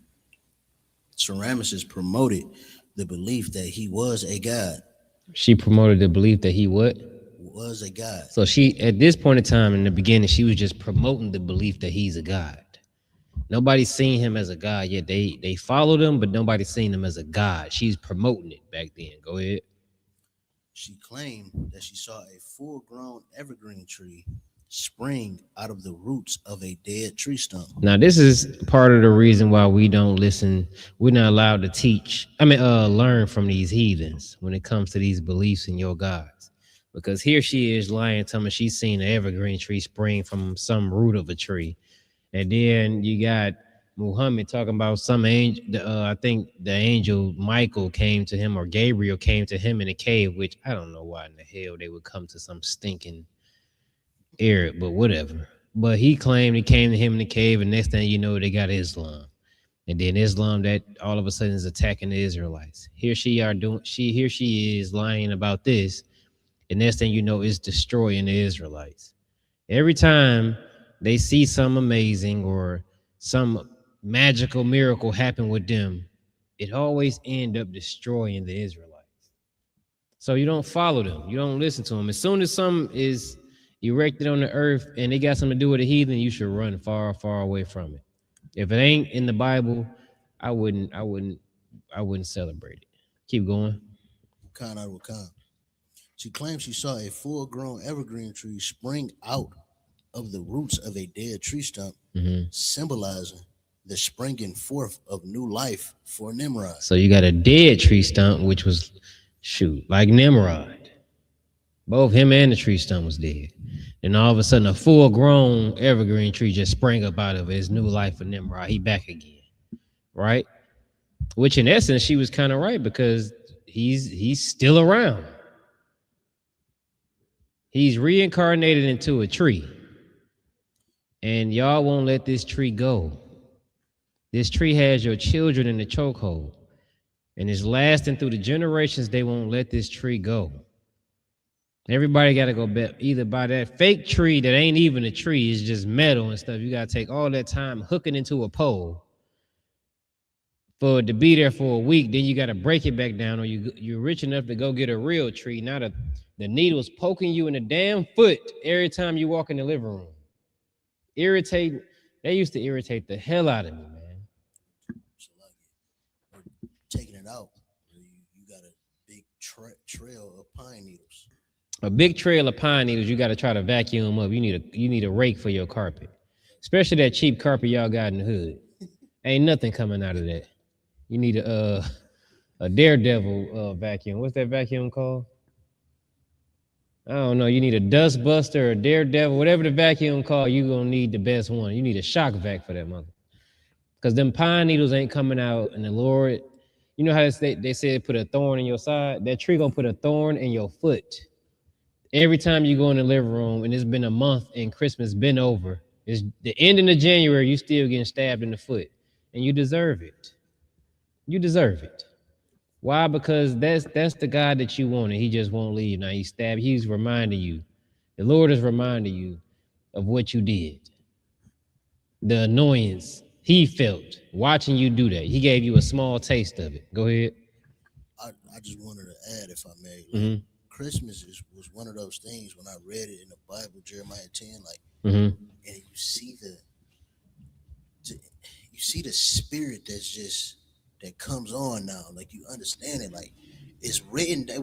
Semiramis promoted the belief that he was a god. She promoted the belief that he what? Was a god. So she, at this point in time in the beginning, she was just promoting the belief that he's a god. Nobody's seen him as a god yet. They followed him, but nobody's seen him as a god. She's promoting it back then. Go ahead. She claimed that she saw a full-grown evergreen tree spring out of the roots of a dead tree stump. Now, this is part of the reason why we don't listen. We're not allowed to learn from these heathens when it comes to these beliefs in your gods. Because here she is lying, telling me she's seen an evergreen tree spring from some root of a tree. And then you got Muhammad talking about some angel. I think the angel Michael came to him, or Gabriel came to him in a cave, which I don't know why in the hell they would come to some stinking Arab, but whatever. But he claimed he came to him in the cave, and next thing you know, they got Islam. And then Islam that all of a sudden is attacking the Israelites. Here she is lying about this, and next thing you know, is destroying the Israelites. Every time they see something amazing or some magical miracle happen with them, it always end up destroying the Israelites. So you don't follow them. You don't listen to them. As soon as something is erected on the earth and they got something to do with a heathen, you should run far, far away from it. If it ain't in the Bible, I wouldn't celebrate it. Keep going. She claims she saw a full-grown evergreen tree spring out of the roots of a dead tree stump, symbolizing the springing forth of new life for Nimrod. So you got a dead tree stump, which was, like Nimrod. Both him and the tree stump was dead. And all of a sudden, a full-grown evergreen tree just sprang up out of his new life for Nimrod. He back again, right? Which, in essence, she was kind of right, because he's still around. He's reincarnated into a tree. And y'all won't let this tree go. This tree has your children in the chokehold. And it's lasting through the generations. They won't let this tree go. Everybody got to go either by that fake tree that ain't even a tree, it's just metal and stuff. You got to take all that time hooking into a pole for it to be there for a week. Then you got to break it back down, or you're rich enough to go get a real tree. Now the needle's poking you in the damn foot every time you walk in the living room. Irritating. They used to irritate the hell out of me, man. Taking it out, you got a big trail of pine needles. A big trail of pine needles. You got to try to vacuum them up. You need a rake for your carpet, especially that cheap carpet y'all got in the hood. Ain't nothing coming out of that. You need a daredevil vacuum. What's that vacuum called? I don't know. You need a dust buster or daredevil, whatever the vacuum called. You gonna need the best one. You need a shock vac for that mother, because them pine needles ain't coming out. And the Lord, you know how they said put a thorn in your side. That tree gonna put a thorn in your foot. Every time you go in the living room, and it's been a month and Christmas been over, it's the ending of January, you still getting stabbed in the foot, and you deserve it. You deserve it. Why? Because that's the God that you want, and he just won't leave. Now he's reminding you. The Lord is reminding you of what you did. The annoyance he felt watching you do that. He gave you a small taste of it. Go ahead. I just wanted to add, if I may, Mm-hmm. Christmas was one of those things when I read it in the Bible, Jeremiah 10, like, Mm-hmm. and you see the spirit that comes on now, like you understand it, like it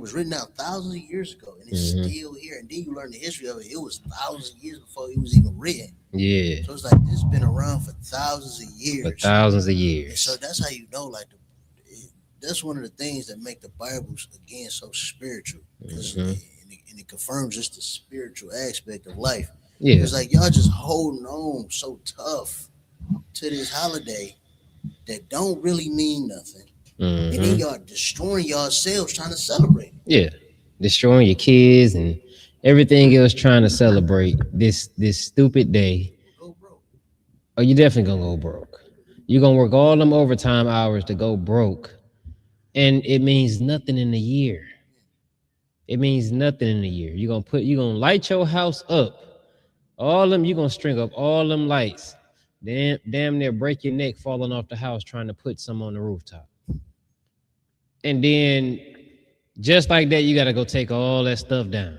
was written out thousands of years ago, and it's Mhm. still here. And then you learn the history of it. It was thousands of years before it was even written. Yeah, So it's like it's been around for thousands of years. for thousands of And years. so that's how you know, like, that's one of the things that make the Bible again so spiritual, because Mhm. it confirms just the spiritual aspect of life. Yeah, It's like y'all just holding on so tough to this holiday that don't really mean nothing, and then Mhm. y'all destroying yourselves trying to celebrate it. Yeah, destroying your kids and everything else, trying to celebrate this stupid day. Go broke. Oh, you definitely gonna go broke. You're gonna work all them overtime hours to go broke, and it means nothing in the year. It means nothing in the year. You're gonna light your house up. All them, you're gonna string up all them lights. Damn near break your neck falling off the house trying to put some on the rooftop. And then just like that, you gotta go take all that stuff down.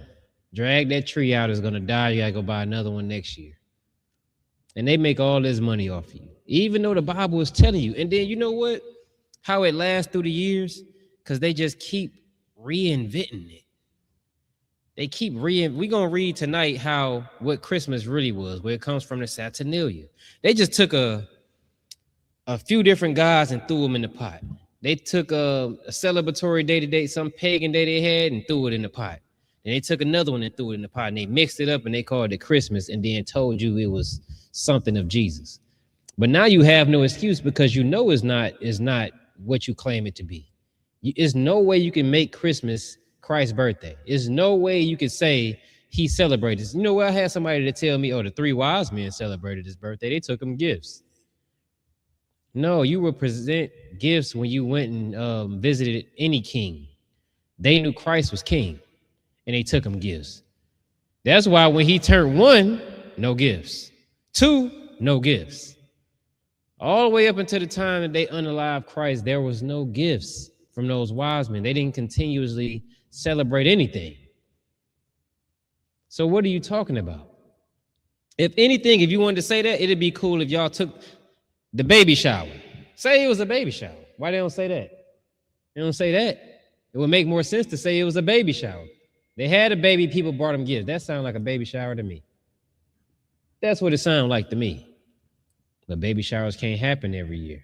Drag that tree out, it's gonna die. You gotta go buy another one next year. And they make all this money off of you, even though the Bible is telling you. And then you know what? How it lasts through the years? Because they just keep reinventing it. They keep we're gonna read tonight how what Christmas really was, where it comes from the Saturnalia. They just took a few different gods and threw them in the pot. They took a celebratory day to day, some pagan day they had, and threw it in the pot. And they took another one and threw it in the pot, and they mixed it up and they called it Christmas, and then told you it was something of Jesus. But now you have no excuse, because you know it's not what you claim it to be. There's no way you can make Christmas Christ's birthday. There's no way you can say he celebrated. You know what? I had somebody to tell me, oh, the three wise men celebrated his birthday. They took him gifts. No, you would present gifts when you went and visited any king. They knew Christ was king, and they took him gifts. That's why when he turned 1, no gifts. 2, no gifts. All the way up until the time that they unalived Christ, there was no gifts from those wise men. They didn't continuously celebrate anything. So what are you talking about? If anything, if you wanted to say that, it'd be cool if y'all took the baby shower. Say it was a baby shower. Why they don't say that? They don't say that. It would make more sense to say it was a baby shower. They had a baby, people brought them gifts. That sounds like a baby shower to me. That's what it sounds like to me. But baby showers can't happen every year.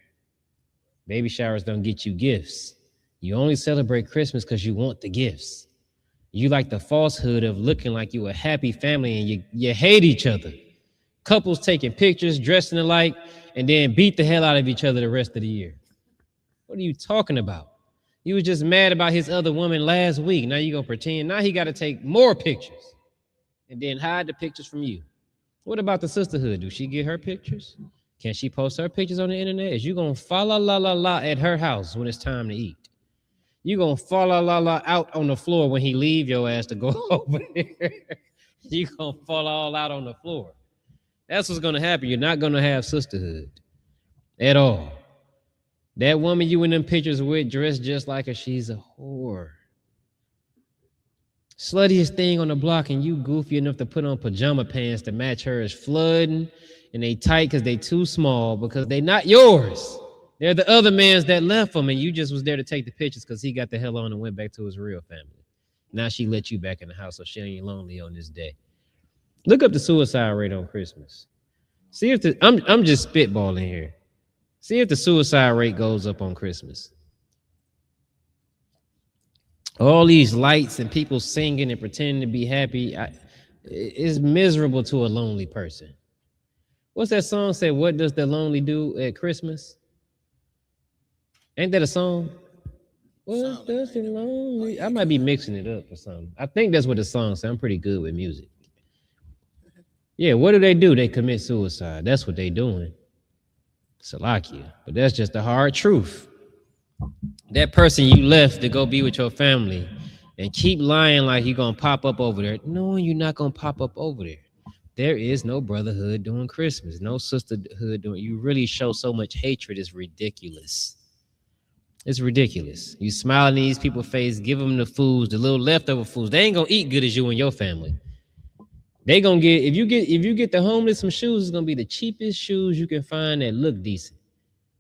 Baby showers don't get you gifts. You only celebrate Christmas because you want the gifts. You like the falsehood of looking like you a happy family, and you hate each other. Couples taking pictures, dressing alike, and then beat the hell out of each other the rest of the year. What are you talking about? You was just mad about his other woman last week. Now you gonna pretend. Now he got to take more pictures and then hide the pictures from you. What about the sisterhood? Do she get her pictures? Can she post her pictures on the internet? Is you gonna fa la la la la at her house when it's time to eat? You gonna fa la la la out on the floor when he leave your ass to go over there? You gonna fall all out on the floor. That's what's gonna happen. You're not gonna have sisterhood at all. That woman you in them pictures with, dressed just like her, she's a whore. Sluttiest thing on the block, and you goofy enough to put on pajama pants to match her, is flooding, and they tight because they too small, because they not yours. They're the other man's that left them, and you just was there to take the pictures because he got the hell on and went back to his real family. Now she let you back in the house so she ain't lonely on this day. Look up the suicide rate on Christmas. See if I'm just spitballing here. See if the suicide rate goes up on Christmas. All these lights and people singing and pretending to be happy, it's miserable to a lonely person. What's that song say? What does the lonely do at Christmas? Ain't that a song? What does the lonely? I might be mixing it up or something. I think that's what the song says. I'm pretty good with music. Yeah, what do? They commit suicide. That's what they doing. Salakia. But that's just the hard truth. That person you left to go be with your family and keep lying like you're gonna pop up over there, knowing you're not gonna pop up over there. There is no brotherhood doing Christmas, no sisterhood doing. You really show so much hatred. It's ridiculous. It's ridiculous. You smile in these people's face, give them the foods, the little leftover foods. They ain't gonna eat good as you and your family. They gonna get if you get the homeless some shoes, it's gonna be the cheapest shoes you can find that look decent.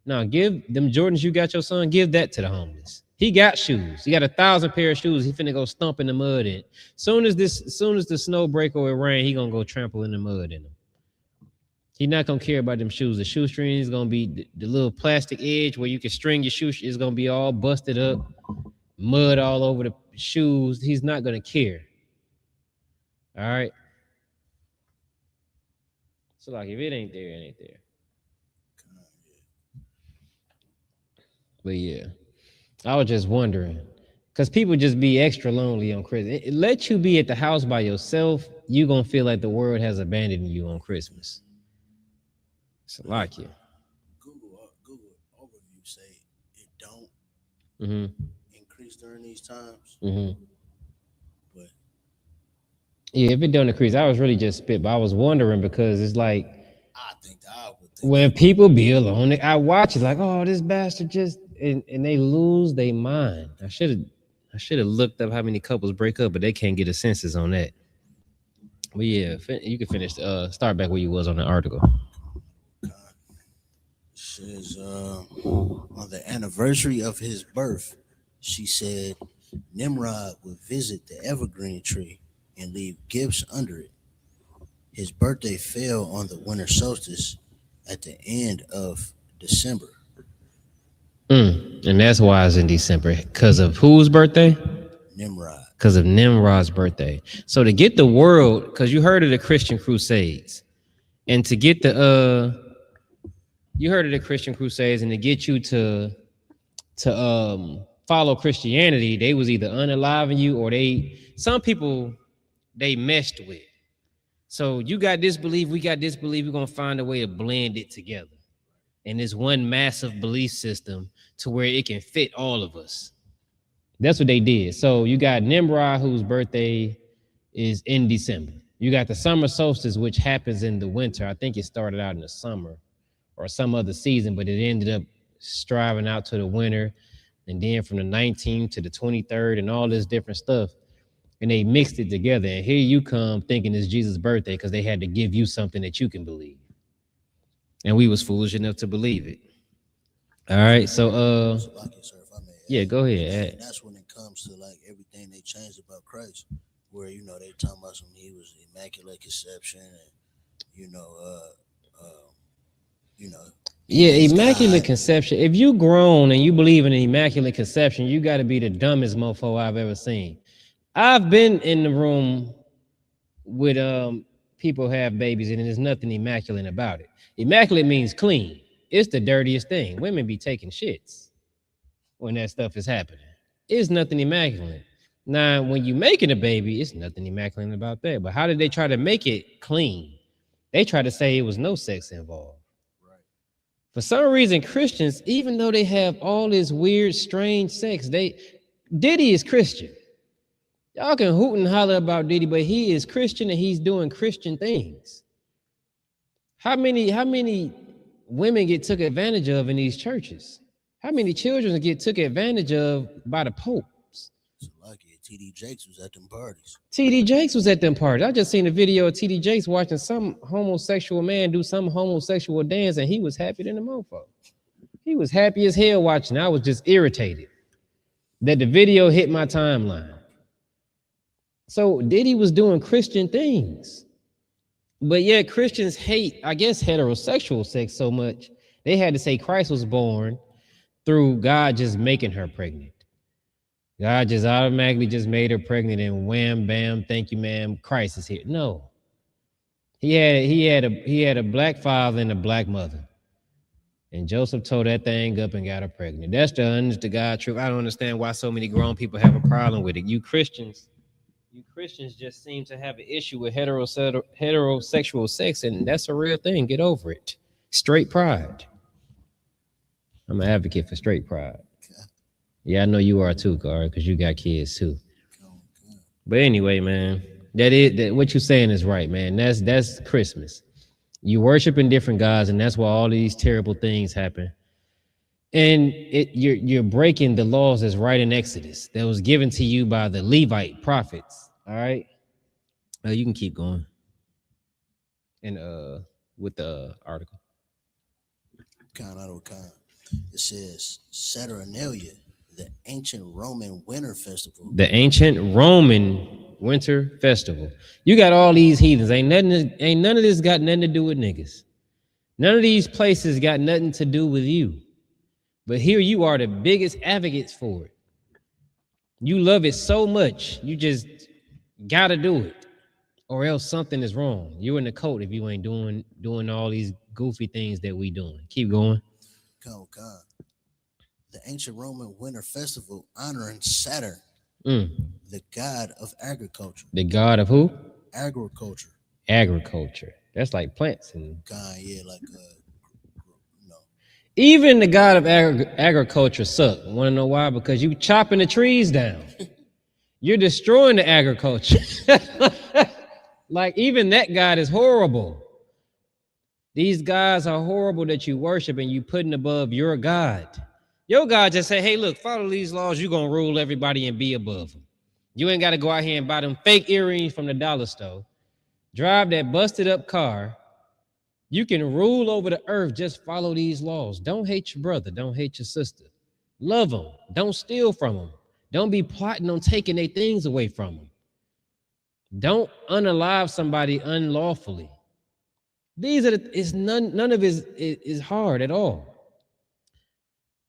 Now give them Jordans you got your son, give that to the homeless. He got shoes. He got 1,000 pair of shoes. He finna go stomp in the mud in. Soon as the snow break or it rain, he gonna go trample in the mud in them. He not gonna care about them shoes. The shoestring is gonna be the little plastic edge where you can string your shoes. Is gonna be all busted up, mud all over the shoes. He's not gonna care. All right. So like, if it ain't there, it ain't there. But yeah, I was just wondering, because people just be extra lonely on Christmas. It let you be at the house by yourself, you gonna feel like the world has abandoned you on Christmas. It's like you. Google overview say it don't increase during these times. But yeah, if it don't increase, I was really just spit, but I was wondering because it's like I think I would think when people be alone, I watch it like, oh, this bastard just and they lose their mind. I should have looked up how many couples break up, but they can't get a census on that. But yeah, you can finish. Start back where you was on the article. It says on the anniversary of his birth, she said Nimrod would visit the evergreen tree and leave gifts under it. His birthday fell on the winter solstice at the end of December. And that's why it's in December. Because of whose birthday? Nimrod. Because of Nimrod's birthday. So to get the world, because you heard of the Christian Crusades, and to get you heard of the Christian Crusades, and to get you to follow Christianity, they was either unaliving you or some people they messed with. So you got this belief, we got this belief, we're gonna find a way to blend it together. And this one massive belief system to where it can fit all of us. That's what they did. So you got Nimrod, whose birthday is in December. You got the summer solstice, which happens in the winter. I think it started out in the summer or some other season, but it ended up striving out to the winter. And then from the 19th to the 23rd and all this different stuff. And they mixed it together. And here you come thinking it's Jesus' birthday because they had to give you something that you can believe. And we was foolish enough to believe it. All right, so yeah, go ahead. And that's when it comes to like everything they changed about Christ, where they talking about he was immaculate conception, and yeah, immaculate conception. If you grown and you believe in an immaculate conception, you got to be the dumbest mofo I've ever seen. I've been in the room with people have babies, and there's nothing immaculate about it. Immaculate means clean. It's the dirtiest thing. Women be taking shits when that stuff is happening. It's nothing immaculate. Now, when you making a baby, it's nothing immaculate about that. But how did they try to make it clean? They tried to say it was no sex involved. Right. For some reason, Christians, even though they have all this weird, strange sex, Diddy is Christian. Y'all can hoot and holler about Diddy, but he is Christian and he's doing Christian things. How many women get took advantage of in these churches? How many children get took advantage of by the popes? Lucky TD Jakes was at them parties. TD Jakes was at them parties. I just seen a video of TD Jakes watching some homosexual man do some homosexual dance, and he was happy than a mofo. He was happy as hell watching. I was just irritated that the video hit my timeline. So Diddy was doing Christian things. But yet Christians hate, I guess, heterosexual sex so much, they had to say Christ was born through God just making her pregnant. God just automatically just made her pregnant and wham, bam, thank you, ma'am, Christ is here. No. He had a black father and a black mother. And Joseph tore that thing up and got her pregnant. That's the honest to God truth. I don't understand why so many grown people have a problem with it. You Christians just seem to have an issue with heterosexual sex, and that's a real thing. Get over it. Straight pride. I'm an advocate for straight pride. Yeah, I know you are too, Gar, because you got kids too. But anyway, man, that what you're saying is right, man. That's Christmas. You worshiping different gods, and that's why all these terrible things happen. And you're breaking the laws that's right in Exodus that was given to you by the Levite prophets. All right, you can keep going. And with the article, it says Saturnalia, the ancient Roman winter festival. the ancient Roman winter festival. You got all these heathens. Ain't none of this got nothing to do with niggas. None of these places got nothing to do with you. But here you are the biggest advocates for it. You love it so much, you just gotta do it, or else something is wrong. You're in the cult if you ain't doing all these goofy things that we doing. Keep going. The ancient Roman winter festival honoring Saturn, the god of agriculture. The god of who? Agriculture. Agriculture. That's like plants and God, yeah, like Even the god of agriculture suck. Want to know why? Because you chopping the trees down. You're destroying the agriculture. Like even that god is horrible. These gods are horrible that you worship and you putting above your God. Your God just say, hey, look, follow these laws. You're going to rule everybody and be above them. You ain't got to go out here and buy them fake earrings from the dollar store. Drive that busted up car. You can rule over the earth. Just follow these laws. Don't hate your brother. Don't hate your sister. Love them. Don't steal from them. Don't be plotting on taking their things away from them. Don't unalive somebody unlawfully. These are none of it is hard at all.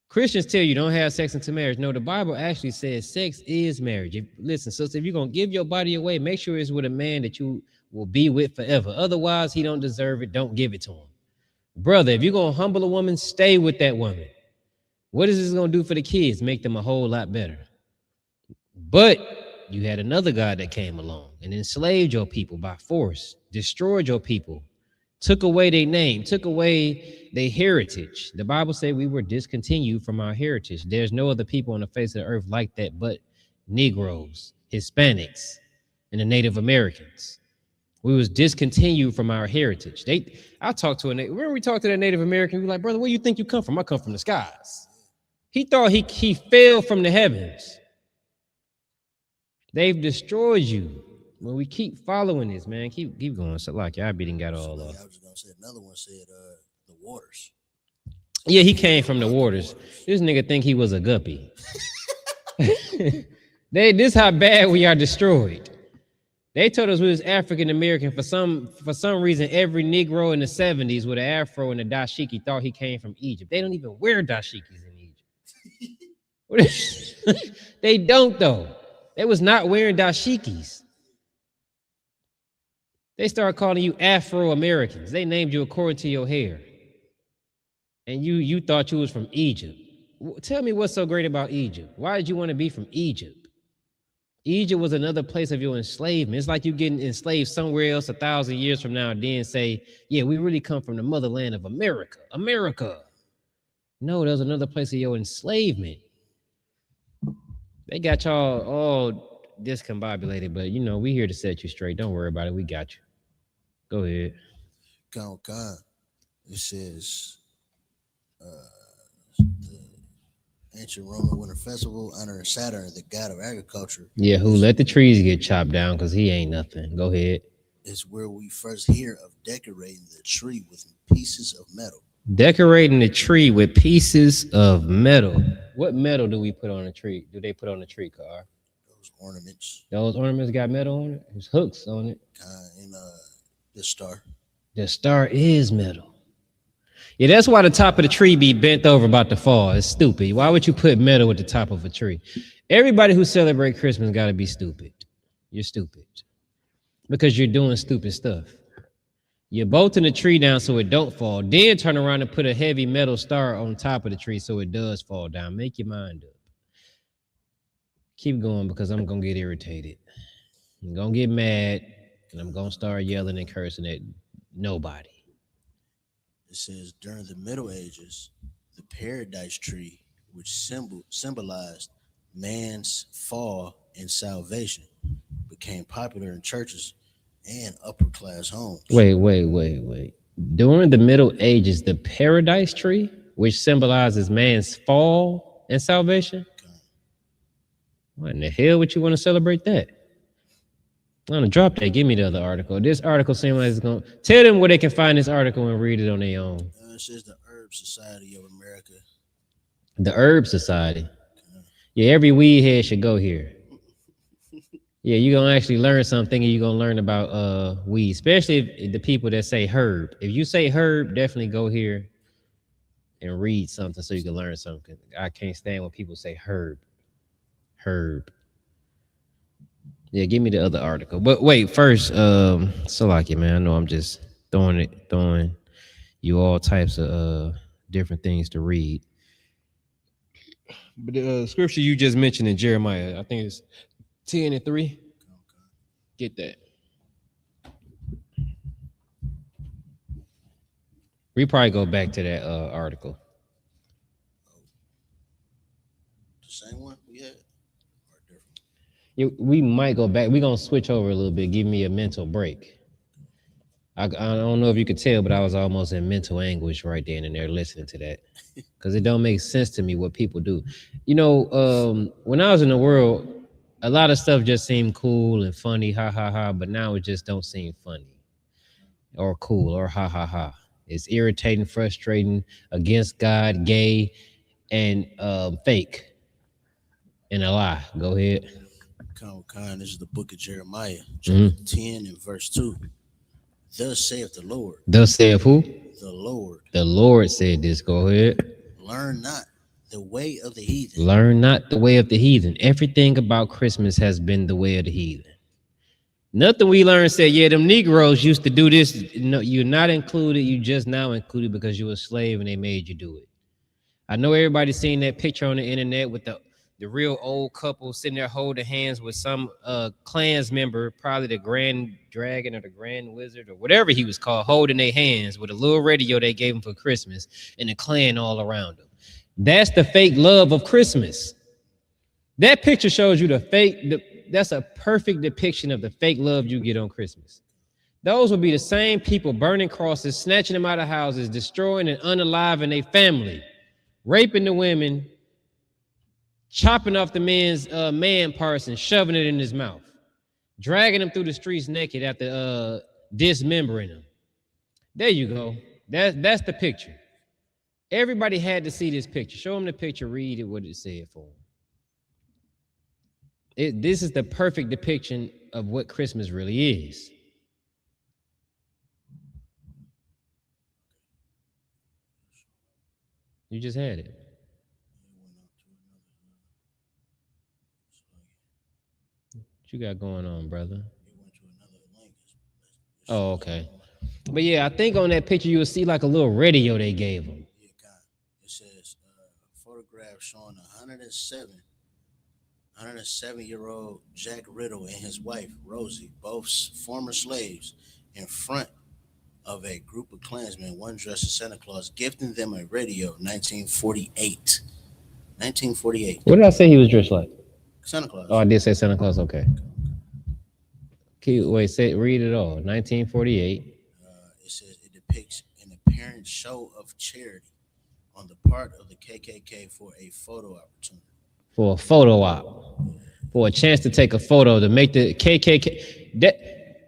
Christians tell you don't have sex until marriage. No, the Bible actually says sex is marriage. Listen, sister, if you're gonna give your body away, make sure it's with a man that you will be with forever. Otherwise, he don't deserve it. Don't give it to him. Brother, if you're gonna humble a woman, stay with that woman. What is this gonna do for the kids? Make them a whole lot better. But you had another God that came along and enslaved your people by force, destroyed your people, took away their name, took away their heritage. The Bible said we were discontinued from our heritage. There's no other people on the face of the earth like that but Negroes, Hispanics, and the Native Americans. We was discontinued from our heritage. I talked to remember we talked to that Native American, we were like, brother, where you think you come from? I come from the skies. He thought he fell from the heavens. They've destroyed you. When we keep following this, man, keep going. So like I beating got all off. I was gonna say another one said the waters. Yeah, he came from the waters. This nigga think he was a guppy. This how bad we are destroyed. They told us we was African American. For some reason, every Negro in the 70s with an afro and a dashiki thought he came from Egypt. They don't even wear dashikis in Egypt. They don't though. They was not wearing dashikis. They started calling you Afro-Americans. They named you according to your hair. And you thought you was from Egypt. Tell me what's so great about Egypt. Why did you want to be from Egypt? Egypt was another place of your enslavement. It's like you getting enslaved somewhere else 1,000 years from now and then say, yeah, we really come from the motherland of America. America. No, there's another place of your enslavement. They got y'all all discombobulated, but we here to set you straight. Don't worry about it. We got you. Go ahead. God. It says the ancient Roman winter festival honoring Saturn, the god of agriculture. Yeah, who let the trees get chopped down because he ain't nothing. Go ahead. Is where we first hear of decorating the tree with pieces of metal. Decorating the tree with pieces of metal. What metal do we put on a tree? Do they put on a tree, Car? Those ornaments. Those ornaments got metal on it? There's hooks on it. And the star. The star is metal. Yeah, that's why the top of the tree be bent over about to fall. It's stupid. Why would you put metal at the top of a tree? Everybody who celebrate Christmas got to be stupid. You're stupid. Because you're doing stupid stuff. You're bolting the tree down so it don't fall. Then turn around and put a heavy metal star on top of the tree so it does fall down. Make your mind up. Keep going because I'm going to get irritated. I'm going to get mad and I'm going to start yelling and cursing at nobody. It says during the Middle Ages, the paradise tree which symbolized man's fall and salvation, became popular in churches and upper class homes. Wait. During the Middle Ages, the paradise tree, which symbolizes man's fall and salvation. What in the hell would you want to celebrate that? I'm gonna drop that. Give me the other article. This article seems like it's gonna tell them where they can find this article and read it on their own. It says the Herb Society of America. The Herb Society. Yeah, every weed head should go here. Yeah, you're gonna actually learn something, and you're gonna learn about weed, especially if the people that say herb. If you say herb, definitely go here and read something so you can learn something. I can't stand when people say herb. Yeah, give me the other article. But wait, first, Salaki, man, I know I'm just throwing you all types of different things to read. But the scripture you just mentioned in Jeremiah, I think it's 10:3. Get that. We probably go back to that article. The same one we had? Or different? Yeah, we might go back. We're going to switch over a little bit. Give me a mental break. I don't know if you could tell, but I was almost in mental anguish right then and there listening to that. Because it don't make sense to me what people do. You know, when I was in the world, a lot of stuff just seemed cool and funny, ha, ha, ha. But now it just don't seem funny or cool or ha, ha, ha. It's irritating, frustrating, against God, gay, and fake. And a lie. Go ahead. This is the book of Jeremiah, chapter 10 and verse 2. Thus saith the Lord. Thus saith who? The Lord. The Lord said this. Go ahead. Learn not the way of the heathen. Learn not the way of the heathen. Everything about Christmas has been the way of the heathen. Nothing we learned said, yeah, them Negroes used to do this. No, you're not included. You just now included because you were a slave and they made you do it. I know everybody's seen that picture on the internet with the real old couple sitting there holding hands with some clans member, probably the Grand Dragon or the Grand Wizard or whatever he was called, holding their hands with a little radio they gave him for Christmas and the clan all around them. That's the fake love of Christmas. That picture shows you that's a perfect depiction of the fake love you get on Christmas. Those would be the same people burning crosses, snatching them out of houses, destroying and unaliving their family, raping the women, chopping off the man's man parts and shoving it in his mouth, dragging him through the streets naked after dismembering him. There you go. That's the picture. Everybody had to see this picture. Show them the picture, read it, what it said for them. This is the perfect depiction of what Christmas really is. You just had it. What you got going on, brother? Oh, okay. But yeah, I think on that picture you'll see like a little radio they gave him. Yeah, it says photograph showing 107-year-old Jack Riddle and his wife Rosie, both former slaves, in front of a group of Klansmen, one dressed as Santa Claus, gifting them a radio. 1948. What did I say he was dressed like? Santa Claus. Oh, I did say Santa Claus. Okay. Read it all. 1948. It says it depicts an apparent show of charity on the part of the KKK for a photo opportunity. For a photo op. For a chance to take a photo to make the KKK.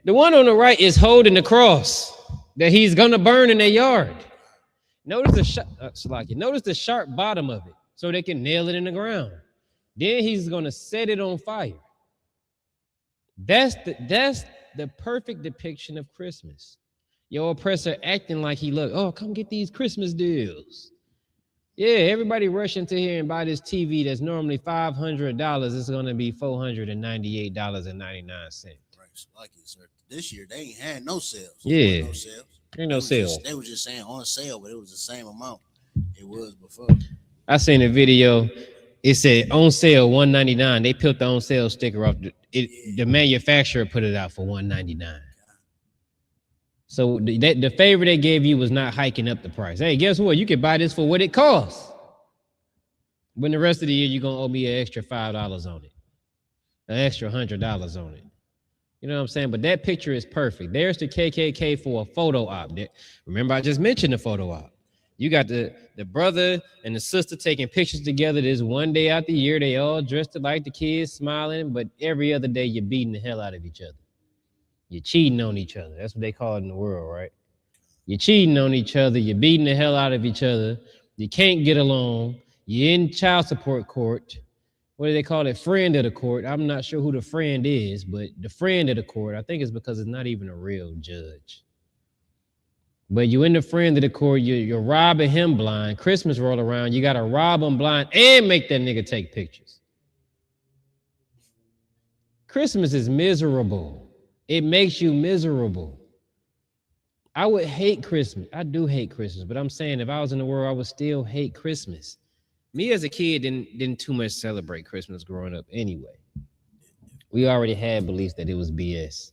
The one on the right is holding the cross that he's gonna burn in their yard. Notice the sharp bottom of it so they can nail it in the ground. Then he's gonna set it on fire. That's the perfect depiction of Christmas. Your oppressor acting like he look, oh, come get these Christmas deals. Yeah, everybody rush into here and buy this TV that's normally $500. It's gonna be $498.99. Right, lucky, sir. This year they ain't had no sales. Yeah, no sales. Ain't no sale. They were just saying on sale, but it was the same amount it was before. I seen a video. It said on sale $199. They peeled the on sale sticker off. The manufacturer put it out for $199. So the favor they gave you was not hiking up the price. Hey, guess what? You could buy this for what it costs. But in the rest of the year, you're gonna owe me an extra $5 on it, an extra $100 on it. You know what I'm saying? But that picture is perfect. There's the KKK for a photo op. Remember, I just mentioned the photo op. You got the brother and the sister taking pictures together this one day out the year. They all dressed like the kids, smiling, but every other day you're beating the hell out of each other. You're cheating on each other. That's what they call it in the world, right? You're cheating on each other. You're beating the hell out of each other. You can't get along. You're in child support court. What do they call it? Friend of the court. I'm not sure who the friend is, but the friend of the court, I think it's because it's not even a real judge. But you in the friend of the court, you're robbing him blind. Christmas roll around, you got to rob him blind and make that nigga take pictures. Christmas is miserable. It makes you miserable. I would hate Christmas. I do hate Christmas, but I'm saying if I was in the world, I would still hate Christmas. Me as a kid didn't too much celebrate Christmas growing up anyway. We already had beliefs that it was BS.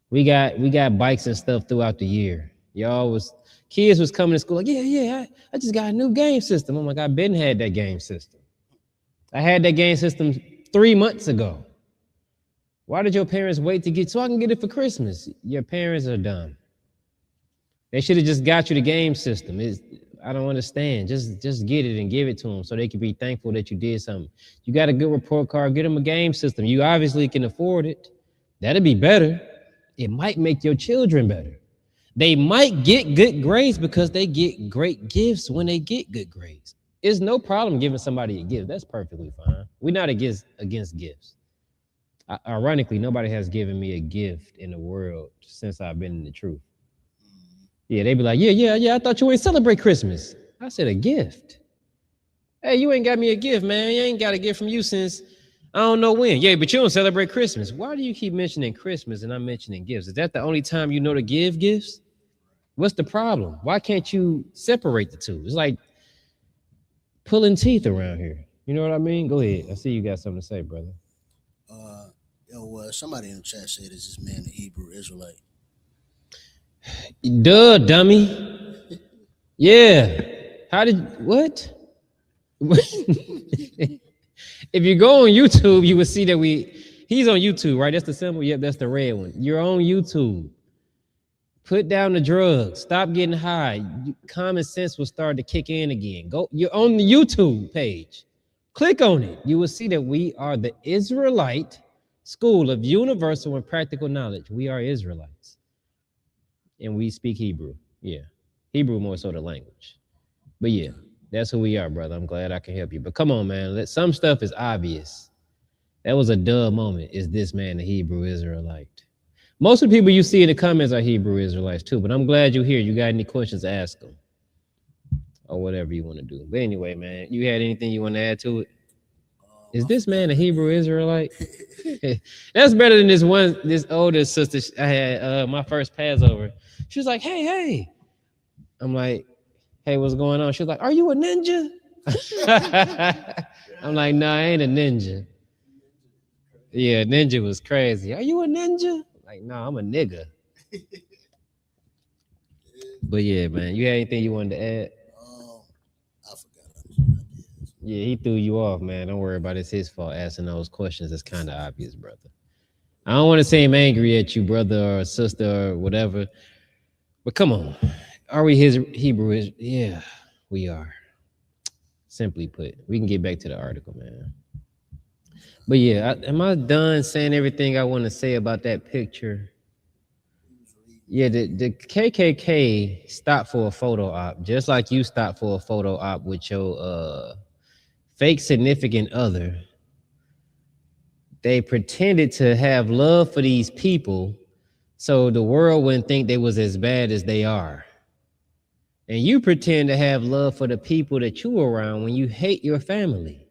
We got bikes and stuff throughout the year. Kids was coming to school like, I just got a new game system. I'm like, I've been had that game system. I had that game system 3 months ago. Why did your parents wait to get so I can get it for Christmas? Your parents are dumb. They should have just got you the game system. I don't understand. Just get it and give it to them so they can be thankful that you did something. You got a good report card, get them a game system. You obviously can afford it. That'd be better. It might make your children better. They might get good grades because they get great gifts when they get good grades. It's no problem giving somebody a gift. That's perfectly fine. We're not against gifts. Ironically, nobody has given me a gift in the world since I've been in the truth. Yeah, they be like, I thought you ain't celebrate Christmas. I said, a gift? Hey, you ain't got me a gift, man. You ain't got a gift from you since I don't know when. Yeah, but you don't celebrate Christmas. Why do you keep mentioning Christmas and I'm mentioning gifts? Is that the only time you know to give gifts? What's the problem? Why can't you separate the two? It's like pulling teeth around here. You know what I mean? Go ahead. I see you got something to say, brother. Somebody in the chat said, is this man a Hebrew Israelite? Duh, dummy. Yeah. What? If you go on YouTube, you will see that he's on YouTube, right? That's the symbol. Yep, that's the red one. You're on YouTube. Put down the drugs. Stop getting high. Common sense will start to kick in again. You're on the YouTube page. Click on it. You will see that we are the Israelite School of Universal and Practical Knowledge. We are Israelites. And we speak Hebrew. Yeah. Hebrew more so the language. But yeah, that's who we are, brother. I'm glad I can help you. But come on, man. Some stuff is obvious. That was a duh moment. Is this man a Hebrew Israelite? Most of the people you see in the comments are Hebrew Israelites too, but I'm glad you're here. You got any questions, ask them. Or whatever you want to do. But anyway, man, you had anything you want to add to it? Is this man a Hebrew Israelite? That's better than this older sister I had my first Passover. She was like, hey. I'm like, hey, what's going on? She was like, are you a ninja? I'm like, no, I ain't a ninja. Yeah, ninja was crazy. Are you a ninja? Like, no, I'm a nigga. But yeah, man, you had anything you wanted to add? I forgot. Yeah, he threw you off, man. Don't worry about it. It's his fault asking those questions. It's kind of obvious, brother. I don't want to say I'm angry at you, brother or sister or whatever. But come on. Are we his Hebrew? Yeah, we are. Simply put. We can get back to the article, man. But yeah, am I done saying everything I want to say about that picture? Yeah, the KKK stopped for a photo op, just like you stopped for a photo op with your fake significant other. They pretended to have love for these people so the world wouldn't think they was as bad as they are. And you pretend to have love for the people that you were around when you hate your family.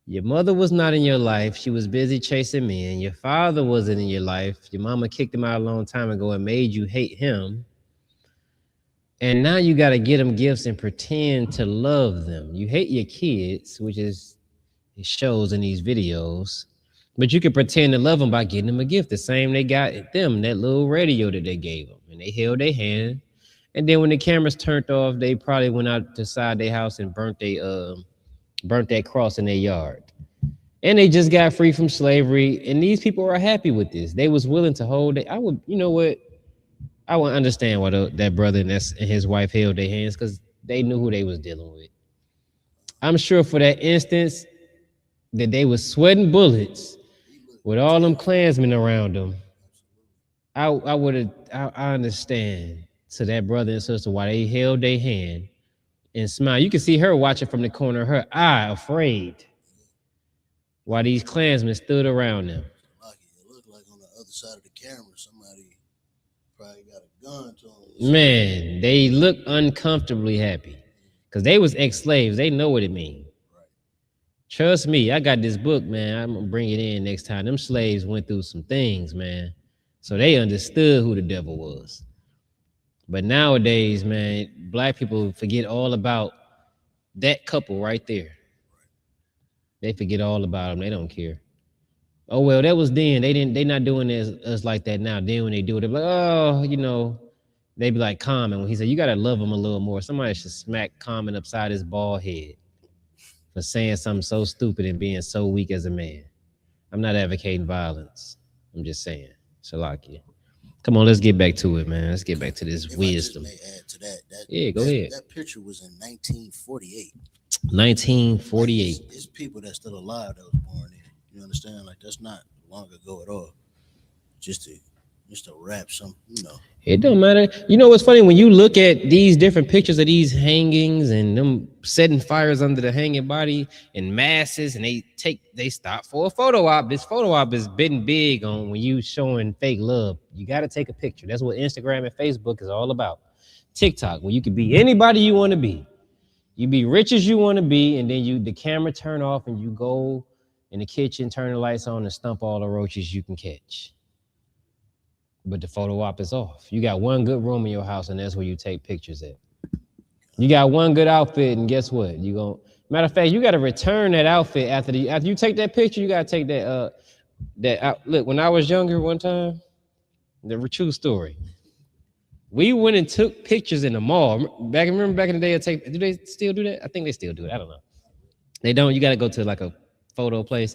Your mother was not in your life. She was busy chasing men. Your father wasn't in your life. Your mama kicked him out a long time ago and made you hate him. And now you got to get them gifts and pretend to love them. You hate your kids, which is it shows in these videos. But you can pretend to love them by getting them a gift. The same they got them, that little radio that they gave them. And they held their hand. And then when the cameras turned off, they probably went out to side their house and burnt their burnt that cross in their yard. And they just got free from slavery. And these people are happy with this. They was willing to hold it. I would, you know what? I would understand why that brother and his wife held their hands, because they knew who they was dealing with. I'm sure for that instance that they was sweating bullets with all them Klansmen around them. I understand to that brother and sister why they held their hand and smiled. You can see her watching from the corner of her eye, afraid, while these Klansmen stood around them. It looked like on the other side of the camera, somebody probably got a gun to them. Man, they look uncomfortably happy because they was ex-slaves. They know what it means. Right. Trust me, I got this book, man. I'm gonna bring it in next time. Them slaves went through some things, man. So they understood who the devil was. But nowadays, man, black people forget all about that couple right there. They forget all about them. They don't care. Oh, well, that was then. They not doing us like that now. Then when they do it, they're like, oh, you know, they be like Common. When he said, you got to love him a little more. Somebody should smack Common upside his bald head for saying something so stupid and being so weak as a man. I'm not advocating violence. I'm just saying. Shalakia. Come on, let's get back to it, man. Let's get back to this wisdom. I just may add to that. Yeah, go ahead. That picture was in 1948. 1948. It's people that's still alive that was born in. You understand? Like, that's not long ago at all. Just to wrap some, you know. It don't matter. You know what's funny? When you look at these different pictures of these hangings and them setting fires under the hanging body and masses, and they stop for a photo op. This photo op is been big on when you showing fake love. You got to take a picture. That's what Instagram and Facebook is all about. TikTok, where you can be anybody you want to be. You be rich as you want to be, and then the camera turn off and you go in the kitchen, turn the lights on, and stump all the roaches you can catch. But the photo op is off. You got one good room in your house, and that's where you take pictures at. You got one good outfit, and guess what? Matter of fact, you got to return that outfit after you take that picture. You got to take that out. Look, when I was younger, one time, the true story. We went and took pictures in the mall. Remember back in the day, do they still do that? I think they still do it. I don't know. They don't. You got to go to like a photo place.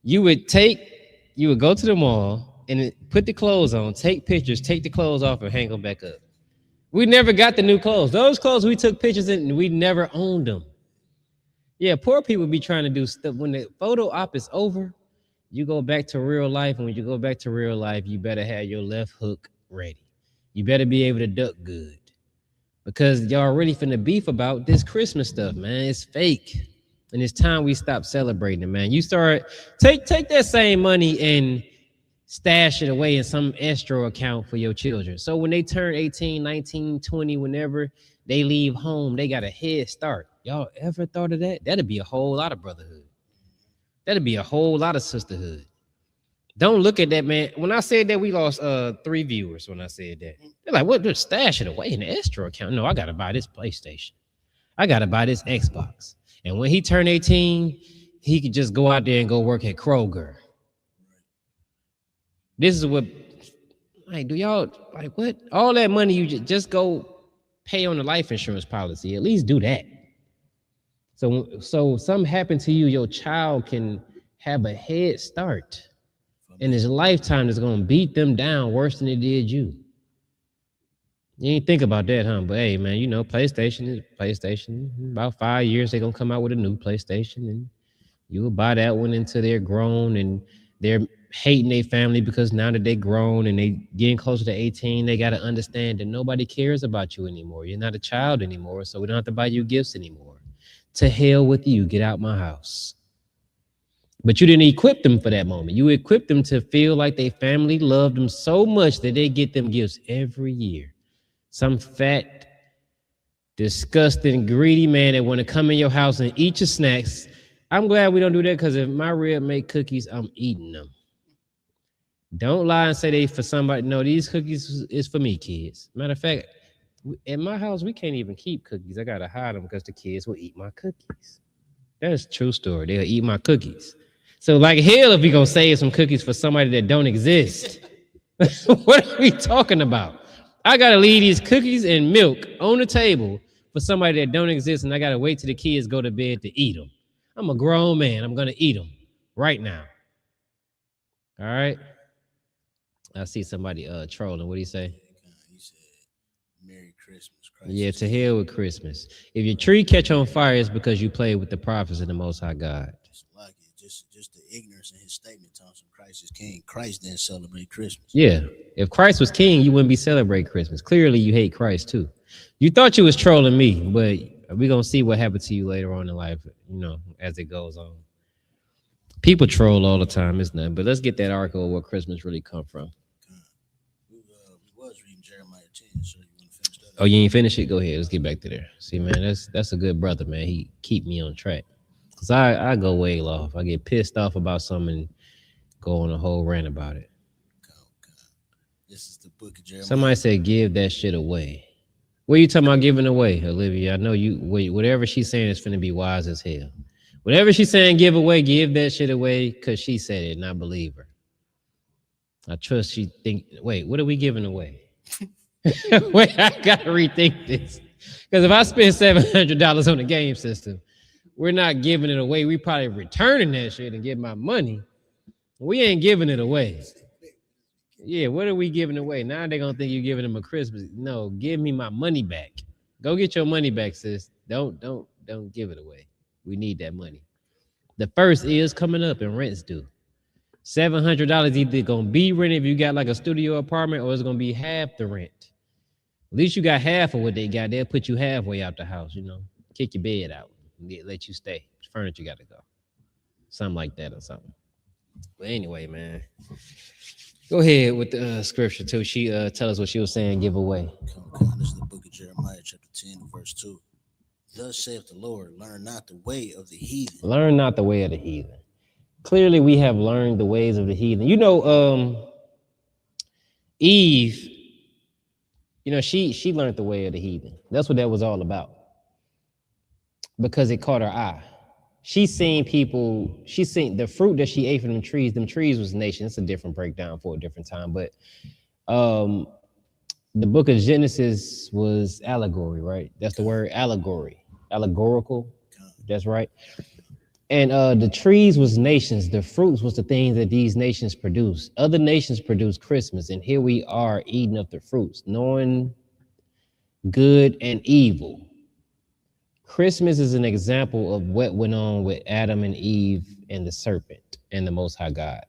You would go to the mall and put the clothes on, take pictures, take the clothes off, and hang them back up. We never got the new clothes. Those clothes we took pictures in, we never owned them. Yeah, poor people be trying to do stuff. When the photo op is over, you go back to real life. And when you go back to real life, you better have your left hook ready. You better be able to duck good. Because y'all really finna beef about this Christmas stuff, man. It's fake. And it's time we stop celebrating it, man. You start, take that same money and stash it away in some escrow account for your children. So when they turn 18, 19, 20, whenever they leave home, they got a head start. Y'all ever thought of that? That'd be a whole lot of brotherhood. That'd be a whole lot of sisterhood. Don't look at that, man. When I said that, we lost 3 viewers when I said that. They're like, what? Just stash it away in the escrow account. No, I got to buy this PlayStation. I got to buy this Xbox. And when he turned 18, he could just go out there and go work at Kroger. This is what, like, do y'all, like, what? All that money, you just go pay on the life insurance policy. At least do that. So something happened to you, your child can have a head start. In his lifetime that's going to beat them down worse than it did you. You ain't think about that, huh? But hey, man, you know, PlayStation is PlayStation. In about 5 years, they're going to come out with a new PlayStation, and you will buy that one until they're grown and they're hating their family because now that they're grown and they getting closer to 18, they got to understand that nobody cares about you anymore. You're not a child anymore, so we don't have to buy you gifts anymore. To hell with you. Get out my house. But you didn't equip them for that moment. You equipped them to feel like their family loved them so much that they get them gifts every year. Some fat, disgusting, greedy man that want to come in your house and eat your snacks. I'm glad we don't do that, because if my rib make cookies, I'm eating them. Don't lie and say they for somebody. No, these cookies is for me, kids. Matter of fact, in my house, we can't even keep cookies. I got to hide them because the kids will eat my cookies. That's a true story. They'll eat my cookies. So like hell if we gonna save some cookies for somebody that don't exist. What are we talking about? I gotta leave these cookies and milk on the table for somebody that don't exist, and I gotta wait till the kids go to bed to eat them. I'm a grown man. I'm gonna eat them right now. All right. I see somebody trolling. What do you say? He said, "Merry Christmas." Christ Yeah, is to King. hell with Christmas. If your tree catch on fire, it's because you played with the prophets of the Most High God. Just like it, just the ignorance in his statement, Thompson. Christ is King. Christ didn't celebrate Christmas. Yeah. If Christ was king, you wouldn't be celebrating Christmas. Clearly, you hate Christ too. You thought you was trolling me, but we're gonna see what happened to you later on in life, as it goes on. People troll all the time, it's nothing. But let's get that article of where Christmas really come from. We was reading Jeremiah 10, so you want to finish that? Oh, you ain't finished it? Go ahead. Let's get back to there. See, man, that's a good brother, man. He keep me on track. Cause I go way off. I get pissed off about something and go on a whole rant about it. This is the book of Jeremiah. Somebody said give that shit away. What are you talking about giving away, Olivia? I know whatever she's saying is finna be wise as hell. Whatever she's saying give away, give that shit away because she said it and I believe her. I trust she think, wait, what are we giving away? Wait, I gotta rethink this. Because if I spend $700 on the game system, we're not giving it away. We probably returning that shit and get my money. We ain't giving it away. Yeah, what are we giving away? Now they're gonna think you're giving them a Christmas. No, give me my money back. Go get your money back, sis. Don't give it away. We need that money. The first is coming up and rent's due. $700 either gonna be rented if you got like a studio apartment, or it's gonna be half the rent. At least you got half of what they got. They'll put you halfway out the house, kick your bed out, let you stay. Furniture got to go. Something like that or something. But anyway, man, go ahead with the scripture too. She tell us what she was saying, give away. Come. This is the book of Jeremiah, chapter 10, verse 2. Thus saith the Lord, learn not the way of the heathen. Learn not the way of the heathen. Clearly, we have learned the ways of the heathen. Eve, she learned the way of the heathen. That's what that was all about. Because it caught her eye. She seen the fruit that she ate from them trees. Them trees was nation. It's a different breakdown for a different time. But the book of Genesis was allegory, right? That's the word, allegory. Allegorical. That's right. And the trees was nations. The fruits was the things that these nations produce. Other nations produce Christmas. And here we are eating up the fruits, knowing good and evil. Christmas is an example of what went on with Adam and Eve and the serpent and the Most High God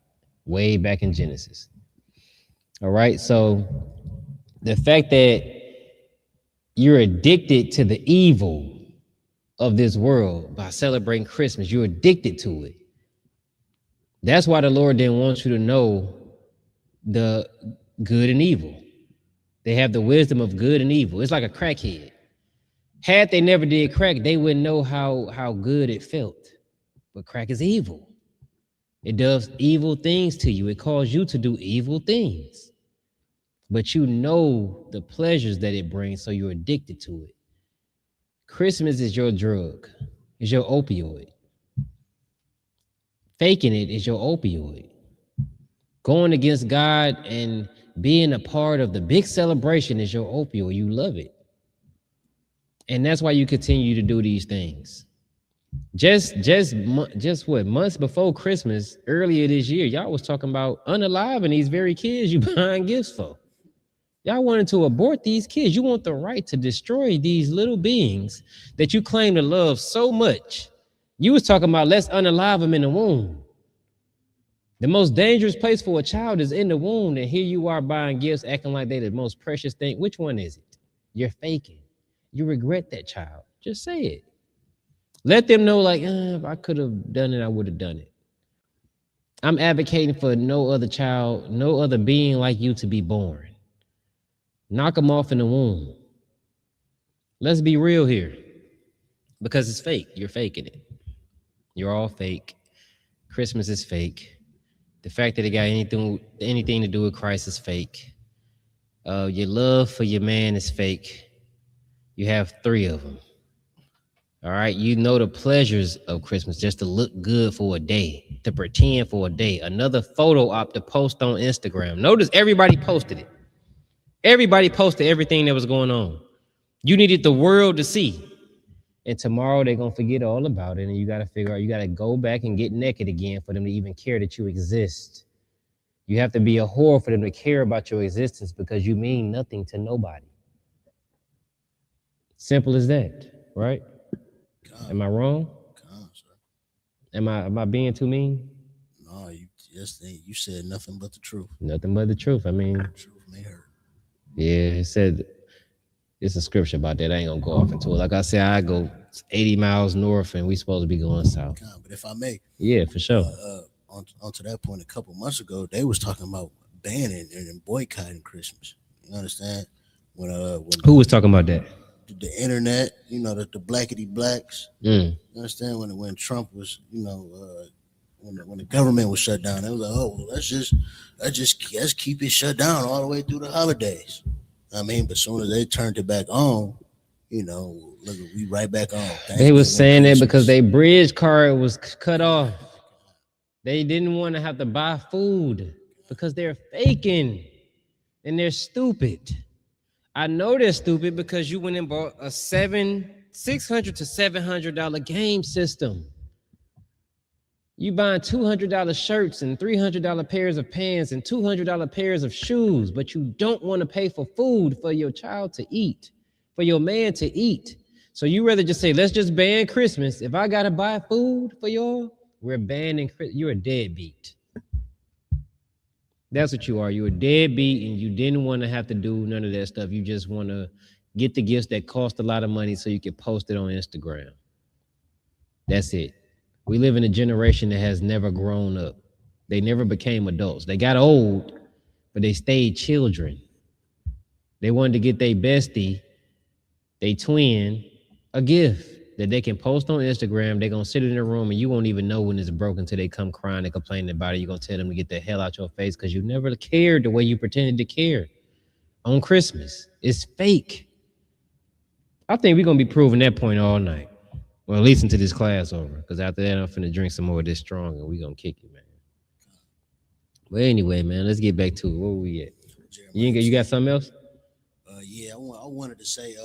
way back in Genesis. All right. So the fact that you're addicted to the evil of this world by celebrating Christmas, you're addicted to it. That's why the Lord didn't want you to know the good and evil. They have the wisdom of good and evil. It's like a crackhead. Had they never did crack, they wouldn't know how good it felt. But crack is evil. It does evil things to you. It calls you to do evil things. But you know the pleasures that it brings, so you're addicted to it. Christmas is your drug. It's your opioid. Faking it is your opioid. Going against God and being a part of the big celebration is your opioid. You love it. And that's why you continue to do these things. Just what, months before Christmas, earlier this year, y'all was talking about unaliving these very kids you buying gifts for. Y'all wanted to abort these kids. You want the right to destroy these little beings that you claim to love so much. You was talking about let's unalive them in the womb. The most dangerous place for a child is in the womb, and here you are buying gifts, acting like they're the most precious thing. Which one is it? You're faking. You regret that child. Just say it. Let them know, like, if I could have done it, I would have done it. I'm advocating for no other child, no other being like you to be born. Knock them off in the womb. Let's be real here. Because it's fake. You're faking it. You're all fake. Christmas is fake. The fact that it got anything to do with Christ is fake. Your love for your man is fake. You have 3 of them. All right. You know the pleasures of Christmas just to look good for a day, to pretend for a day. Another photo op to post on Instagram. Notice everybody posted it. Everybody posted everything that was going on. You needed the world to see. And tomorrow they're gonna forget all about it. And you gotta figure out, you gotta go back and get naked again for them to even care that you exist. You have to be a whore for them to care about your existence because you mean nothing to nobody. Simple as that, right? Am I wrong? Am I being too mean? No, you said nothing but the truth. Nothing but the truth. I mean, Truth may hurt. yeah, it said it's a scripture about that. I ain't gonna go off into it. Like I said, I go 80 miles north and we supposed to be going south. But if I may, yeah, for sure. Onto that point, a couple months ago, they was talking about banning and boycotting Christmas. You understand? When who was talking about that? The internet, the blackity blacks. You understand? When Trump was, when the government was shut down, they was like, oh, well, let's keep it shut down all the way through the holidays. I mean, but as soon as they turned it back on, look, we right back on. They was saying that because their bridge card was cut off. They didn't want to have to buy food because they're faking and they're stupid. I know they're stupid because you went and bought a $600 to $700 game system. You buying $200 shirts and $300 pairs of pants and $200 pairs of shoes, but you don't want to pay for food for your child to eat, for your man to eat. So you rather just say, let's just ban Christmas. If I got to buy food for y'all, we're banning Christmas. You're a deadbeat. That's what you are. You're a deadbeat and you didn't want to have to do none of that stuff. You just want to get the gifts that cost a lot of money so you can post it on Instagram. That's it. We live in a generation that has never grown up. They never became adults. They got old, but they stayed children. They wanted to get their bestie, they twin, a gift that they can post on Instagram. They're going to sit in a room and you won't even know when it's broken until they come crying and complaining about it. You're going to tell them to get the hell out your face because you never cared the way you pretended to care on Christmas. It's fake. I think we're going to be proving that point all night. Well, at least until this class over. Because after that, I'm finna drink some more of this strong and we're going to kick it, man. But anyway, man, let's get back to it. Where we at? You got something else? Yeah, I wanted to say,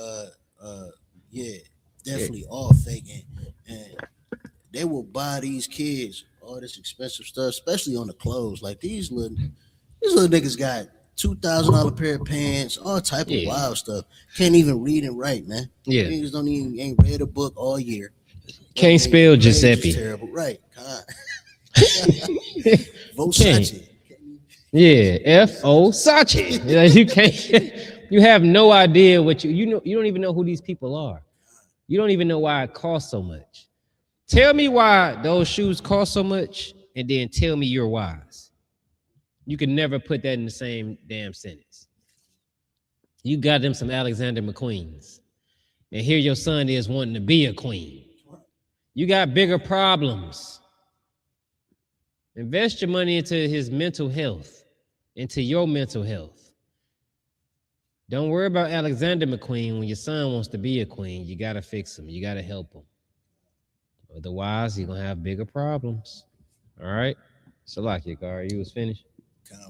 yeah, definitely all fake, and they will buy these kids all this expensive stuff, especially on the clothes. Like these little niggas got $2,000 pair of pants, all type of wild stuff. Can't even read and write, man. Yeah, niggas ain't read a book all year. Can't spell Giuseppe. Terrible, right? Versace. Yeah, F.O. Sachi. You can't. You have no idea what you know. You don't even know who these people are. You don't even know why it costs so much. Tell me why those shoes cost so much, and then tell me you're wise. You can never put that in the same damn sentence. You got them some Alexander McQueens, and here your son is wanting to be a queen. You got bigger problems. Invest your money into his mental health, into your mental health. Don't worry about Alexander McQueen. When your son wants to be a queen, you got to fix him. You got to help him. Otherwise, you're going to have bigger problems. All right? Salakia, Gar, you was finished?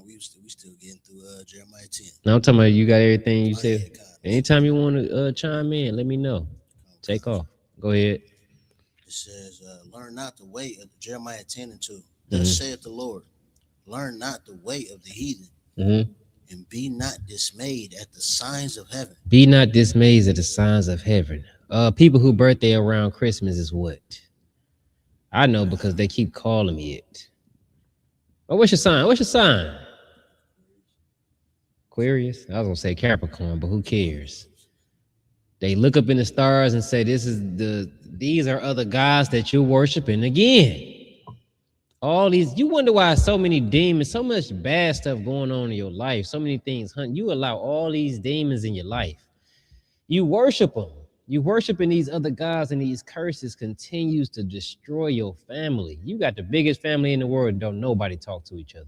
We still getting through Jeremiah 10. No, I'm talking about you got everything you said. Anytime you want to chime in, let me know. Take off. Go ahead. It says, learn not the way of Jeremiah 10 and 2. Thus saith the Lord, learn not the way of the heathen. And be not dismayed at the signs of heaven. Be not dismayed at the signs of heaven. People who birthday around Christmas is what? I know because they keep calling me it. Oh, what's your sign? What's your sign? Aquarius? I was gonna say Capricorn, but who cares? They look up in the stars and say, these are other gods that you're worshiping again. All these, you wonder why so many demons, so much bad stuff going on in your life, so many things, you allow all these demons in your life. You worship them. You worshiping these other gods, and these curses continues to destroy your family. You got the biggest family in the world and don't nobody talk to each other.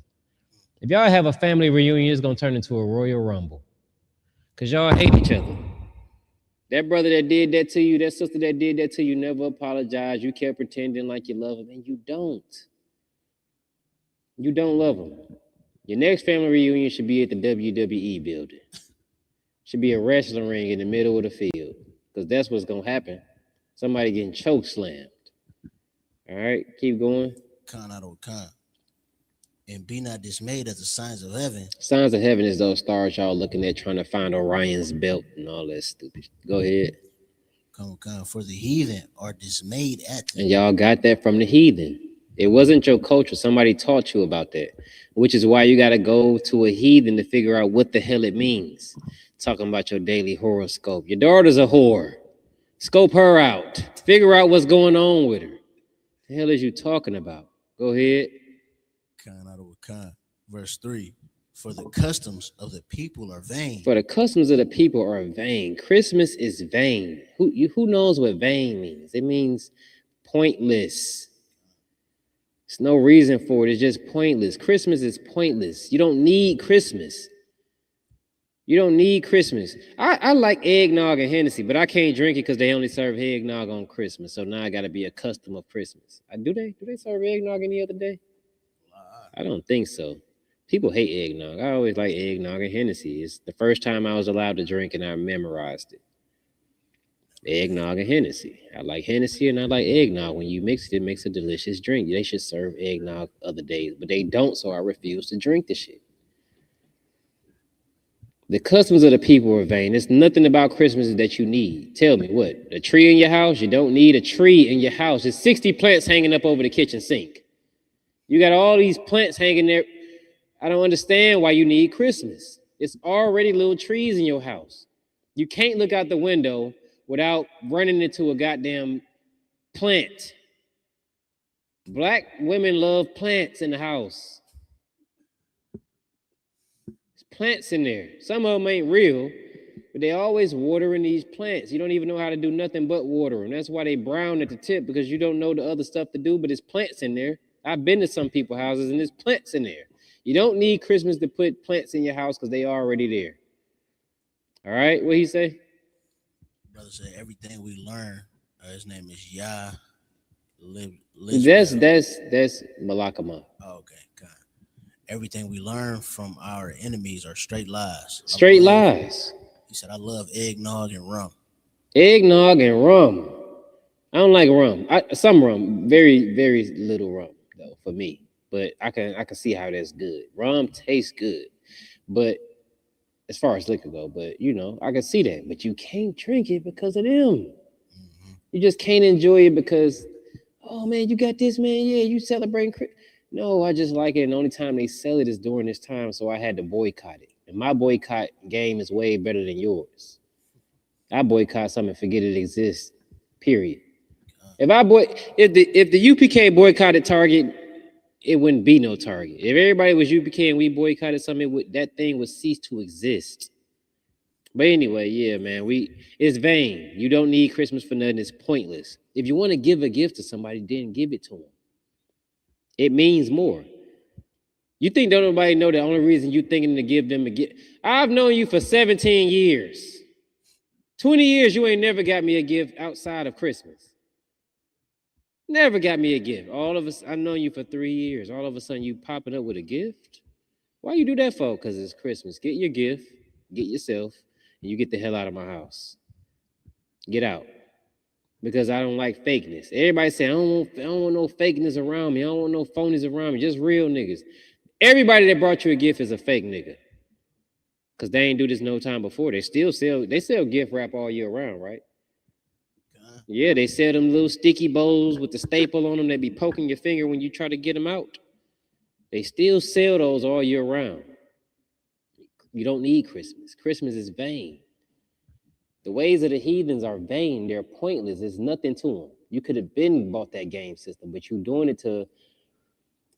If y'all have a family reunion, it's going to turn into a Royal Rumble because y'all hate each other. That brother that did that to you, that sister that did that to you, never apologized. You kept pretending like you love him, and you don't. You don't love them. Your next family reunion should be at the WWE building. Should be a wrestling ring in the middle of the field, because that's what's going to happen. Somebody getting choke slammed. All right, keep going. Khan out of Khan. And be not dismayed at the signs of heaven. Signs of heaven is those stars y'all looking at trying to find Orion's belt and all that stupid. Go ahead. Khan, for the heathen are dismayed at them. And y'all got that from the heathen. It wasn't your culture. Somebody taught you about that, which is why you got to go to a heathen to figure out what the hell it means. Talking about your daily horoscope. Your daughter's a whore. Scope her out. Figure out what's going on with her. The hell is you talking about? Go ahead. Khan. Verse 3. For the customs of the people are vain. For the customs of the people are vain. Christmas is vain. Who knows what vain means? It means pointless. There's no reason for it. It's just pointless. Christmas is pointless. You don't need Christmas. You don't need Christmas. I like eggnog and Hennessy, but I can't drink it because they only serve eggnog on Christmas. So now I got to be a custom of Christmas. Do they serve eggnog any other day? I don't think so. People hate eggnog. I always like eggnog and Hennessy. It's the first time I was allowed to drink and I memorized it. Eggnog and Hennessy. I like Hennessy and I like eggnog. When you mix it, it makes a delicious drink. They should serve eggnog other days, but they don't, so I refuse to drink the shit. The customs of the people are vain. There's nothing about Christmas that you need. Tell me what? A tree in your house? You don't need a tree in your house. There's 60 plants hanging up over the kitchen sink. You got all these plants hanging there. I don't understand why you need Christmas. It's already little trees in your house. You can't look out the window without running into a goddamn plant. Black women love plants in the house. There's plants in there. Some of them ain't real, but they always watering these plants. You don't even know how to do nothing but water them. That's why they brown at the tip, because you don't know the other stuff to do, but there's plants in there. I've been to some people's houses and there's plants in there. You don't need Christmas to put plants in your house because they already there. All right, what he say? Brother said everything we learn. His name is Yah. That's Malakama. Oh, okay, God. Everything we learn from our enemies are straight lies. Straight lies. He said, I love eggnog and rum. Eggnog and rum. I don't like rum. Some rum, very, very little rum though for me. But I can see how that's good. Rum tastes good, but as far as liquor go, but you know, I can see that. But you can't drink it because of them. Mm-hmm. You just can't enjoy it because, oh man, you got this, man. Yeah, you celebrating Christmas. No, I just like it. And the only time they sell it is during this time, so I had to boycott it. And my boycott game is way better than yours. I boycott something and forget it exists. Period. If the UPK boycotted Target, it wouldn't be no Target. If everybody was UPK and we boycotted something, that thing would cease to exist. But anyway, yeah, man, it's vain. You don't need Christmas for nothing. It's pointless. If you want to give a gift to somebody, then give it to them. It means more. You think don't nobody know the only reason you thinking to give them a gift? I've known you for 17 years. 20 years, you ain't never got me a gift outside of Christmas. Never got me a gift. All of us, I've known you for 3 years. All of a sudden, you popping up with a gift? Why you do that for? Because it's Christmas. Get your gift, get yourself, and you get the hell out of my house. Get out. Because I don't like fakeness. Everybody say, I don't want no fakeness around me. I don't want no phonies around me. Just real niggas. Everybody that brought you a gift is a fake nigga. Because they ain't do this no time before. They sell gift wrap all year round, right? Yeah, they sell them little sticky bowls with the staple on them that be poking your finger when you try to get them out. They still sell those all year round. You don't need Christmas. Christmas is vain. The ways of the heathens are vain. They're pointless. There's nothing to them. You could have been bought that game system, but you're doing it to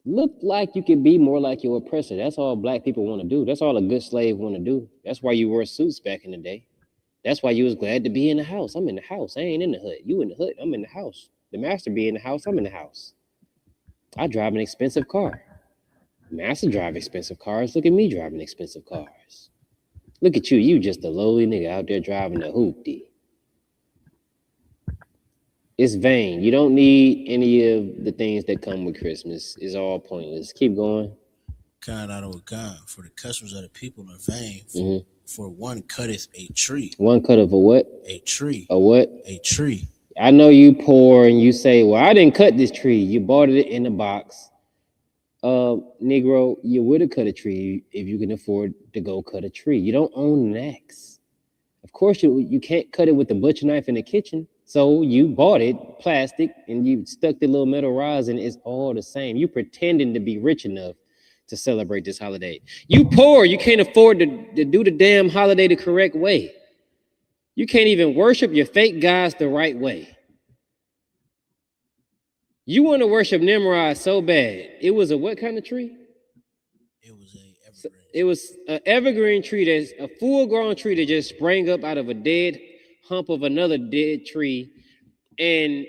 look like you can be more like your oppressor. That's all black people want to do. That's all a good slave want to do. That's why you wore suits back in the day. That's why you was glad to be in the house. I'm in the house. I ain't in the hood. You in the hood. I'm in the house. The master be in the house. I'm in the house. I drive an expensive car. Master drive expensive cars. Look at me driving expensive cars. Look at you. You just a lowly nigga out there driving a hoopty. It's vain. You don't need any of the things that come with Christmas. It's all pointless. Keep going. Kind out of God. For the customs of the people are vain. For one cutteth a tree. One cut of a what? A tree. A what? A tree. I know you poor and you say, well, I didn't cut this tree. You bought it in a box. Negro, you would have cut a tree if you can afford to go cut a tree. You don't own an axe. Of course, you can't cut it with the butcher knife in the kitchen. So you bought it, plastic, and you stuck the little metal rods in it. It's all the same. You pretending to be rich enough to celebrate this holiday. You poor, you can't afford to do the damn holiday the correct way. You can't even worship your fake gods the right way. You want to worship Nimrod so bad. It was a what kind of tree? It was a evergreen. It was an evergreen tree that's a full-grown tree that just sprang up out of a dead hump of another dead tree. And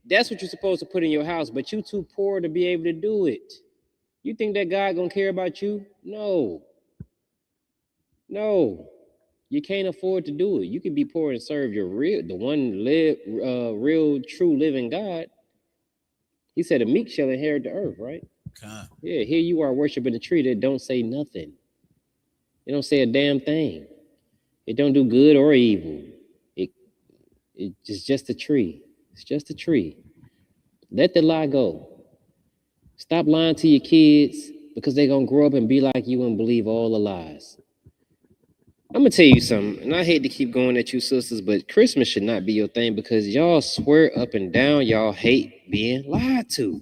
that's what you're supposed to put in your house, but you too poor to be able to do it. You think that God gonna care about you? No. No. You can't afford to do it. You can be poor and serve your real, true, living God. He said, "The meek shall inherit the earth." Right? Yeah. Here you are worshiping a tree that don't say nothing. It don't say a damn thing. It don't do good or evil. It's just a tree. It's just a tree. Let the lie go. Stop lying to your kids because they're gonna grow up and be like you and believe all the lies. I'm gonna tell you something, and I hate to keep going at you sisters, but Christmas should not be your thing because y'all swear up and down y'all hate being lied to.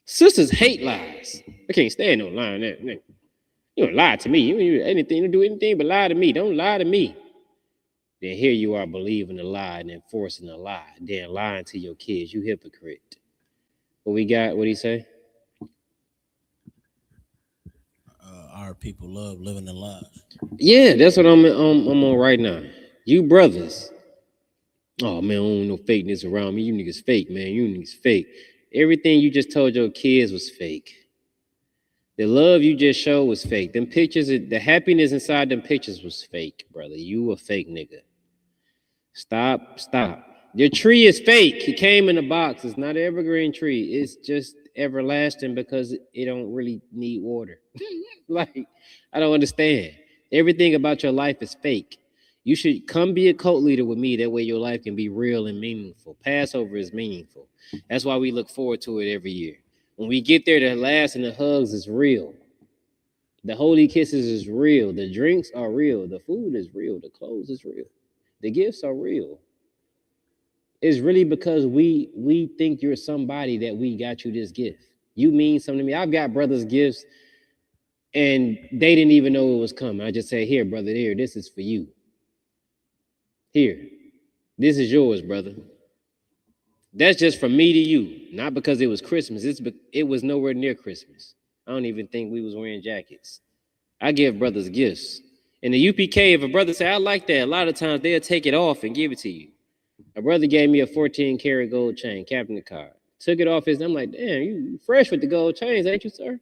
Sisters hate lies. I can't stand no lying. You don't lie to me. You don't do anything but lie to me. Don't lie to me. Then here you are believing a lie and enforcing a lie, then lying to your kids. You hypocrite. What we got? What do you say? Our people love living in lies. Yeah, that's what I'm on right now. You brothers. Oh man, I don't want no fakeness around me. You niggas fake, man. You niggas fake. Everything you just told your kids was fake. The love you just showed was fake. Them pictures, the happiness inside them pictures was fake, brother. You a fake nigga. Stop. Your tree is fake. It came in a box. It's not an evergreen tree. It's just everlasting because it don't really need water. Like, I don't understand. Everything about your life is fake. You should come be a cult leader with me. That way your life can be real and meaningful. Passover is meaningful. That's why we look forward to it every year. When we get there, the laughs and the hugs is real. The holy kisses is real. The drinks are real. The food is real. The clothes is real. The gifts are real. It's really because we think you're somebody that we got you this gift. You mean something to me. I've got brothers' gifts and they didn't even know it was coming. I just say, here, brother, here, this is for you. Here, this is yours, brother. That's just from me to you, not because it was Christmas. It was nowhere near Christmas. I don't even think we was wearing jackets. I give brothers gifts. In the UPK, if a brother say, I like that, a lot of times they'll take it off and give it to you. A brother gave me a 14-karat gold chain, Captain the Card. Took it off I'm like, damn, you fresh with the gold chains, ain't you, sir?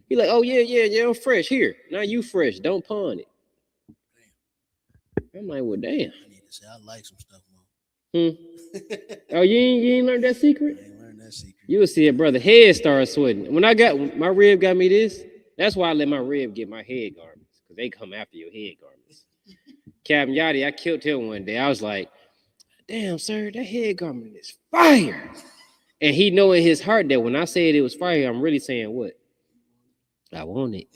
He like, oh, yeah, I'm fresh. Here, now you fresh. Don't pawn it. I'm like, well, damn. I need to say, I like some stuff more. Oh, you ain't learned that secret? I ain't learned that secret. You will see a brother head start sweating. When my rib got me this, that's why I let my rib get my head garments, because they come after your head garments. Captain Yachty, I killed him one day. I was like, damn, sir, that head garment is fire. And he know in his heart that when I said it was fire, I'm really saying what? I want it.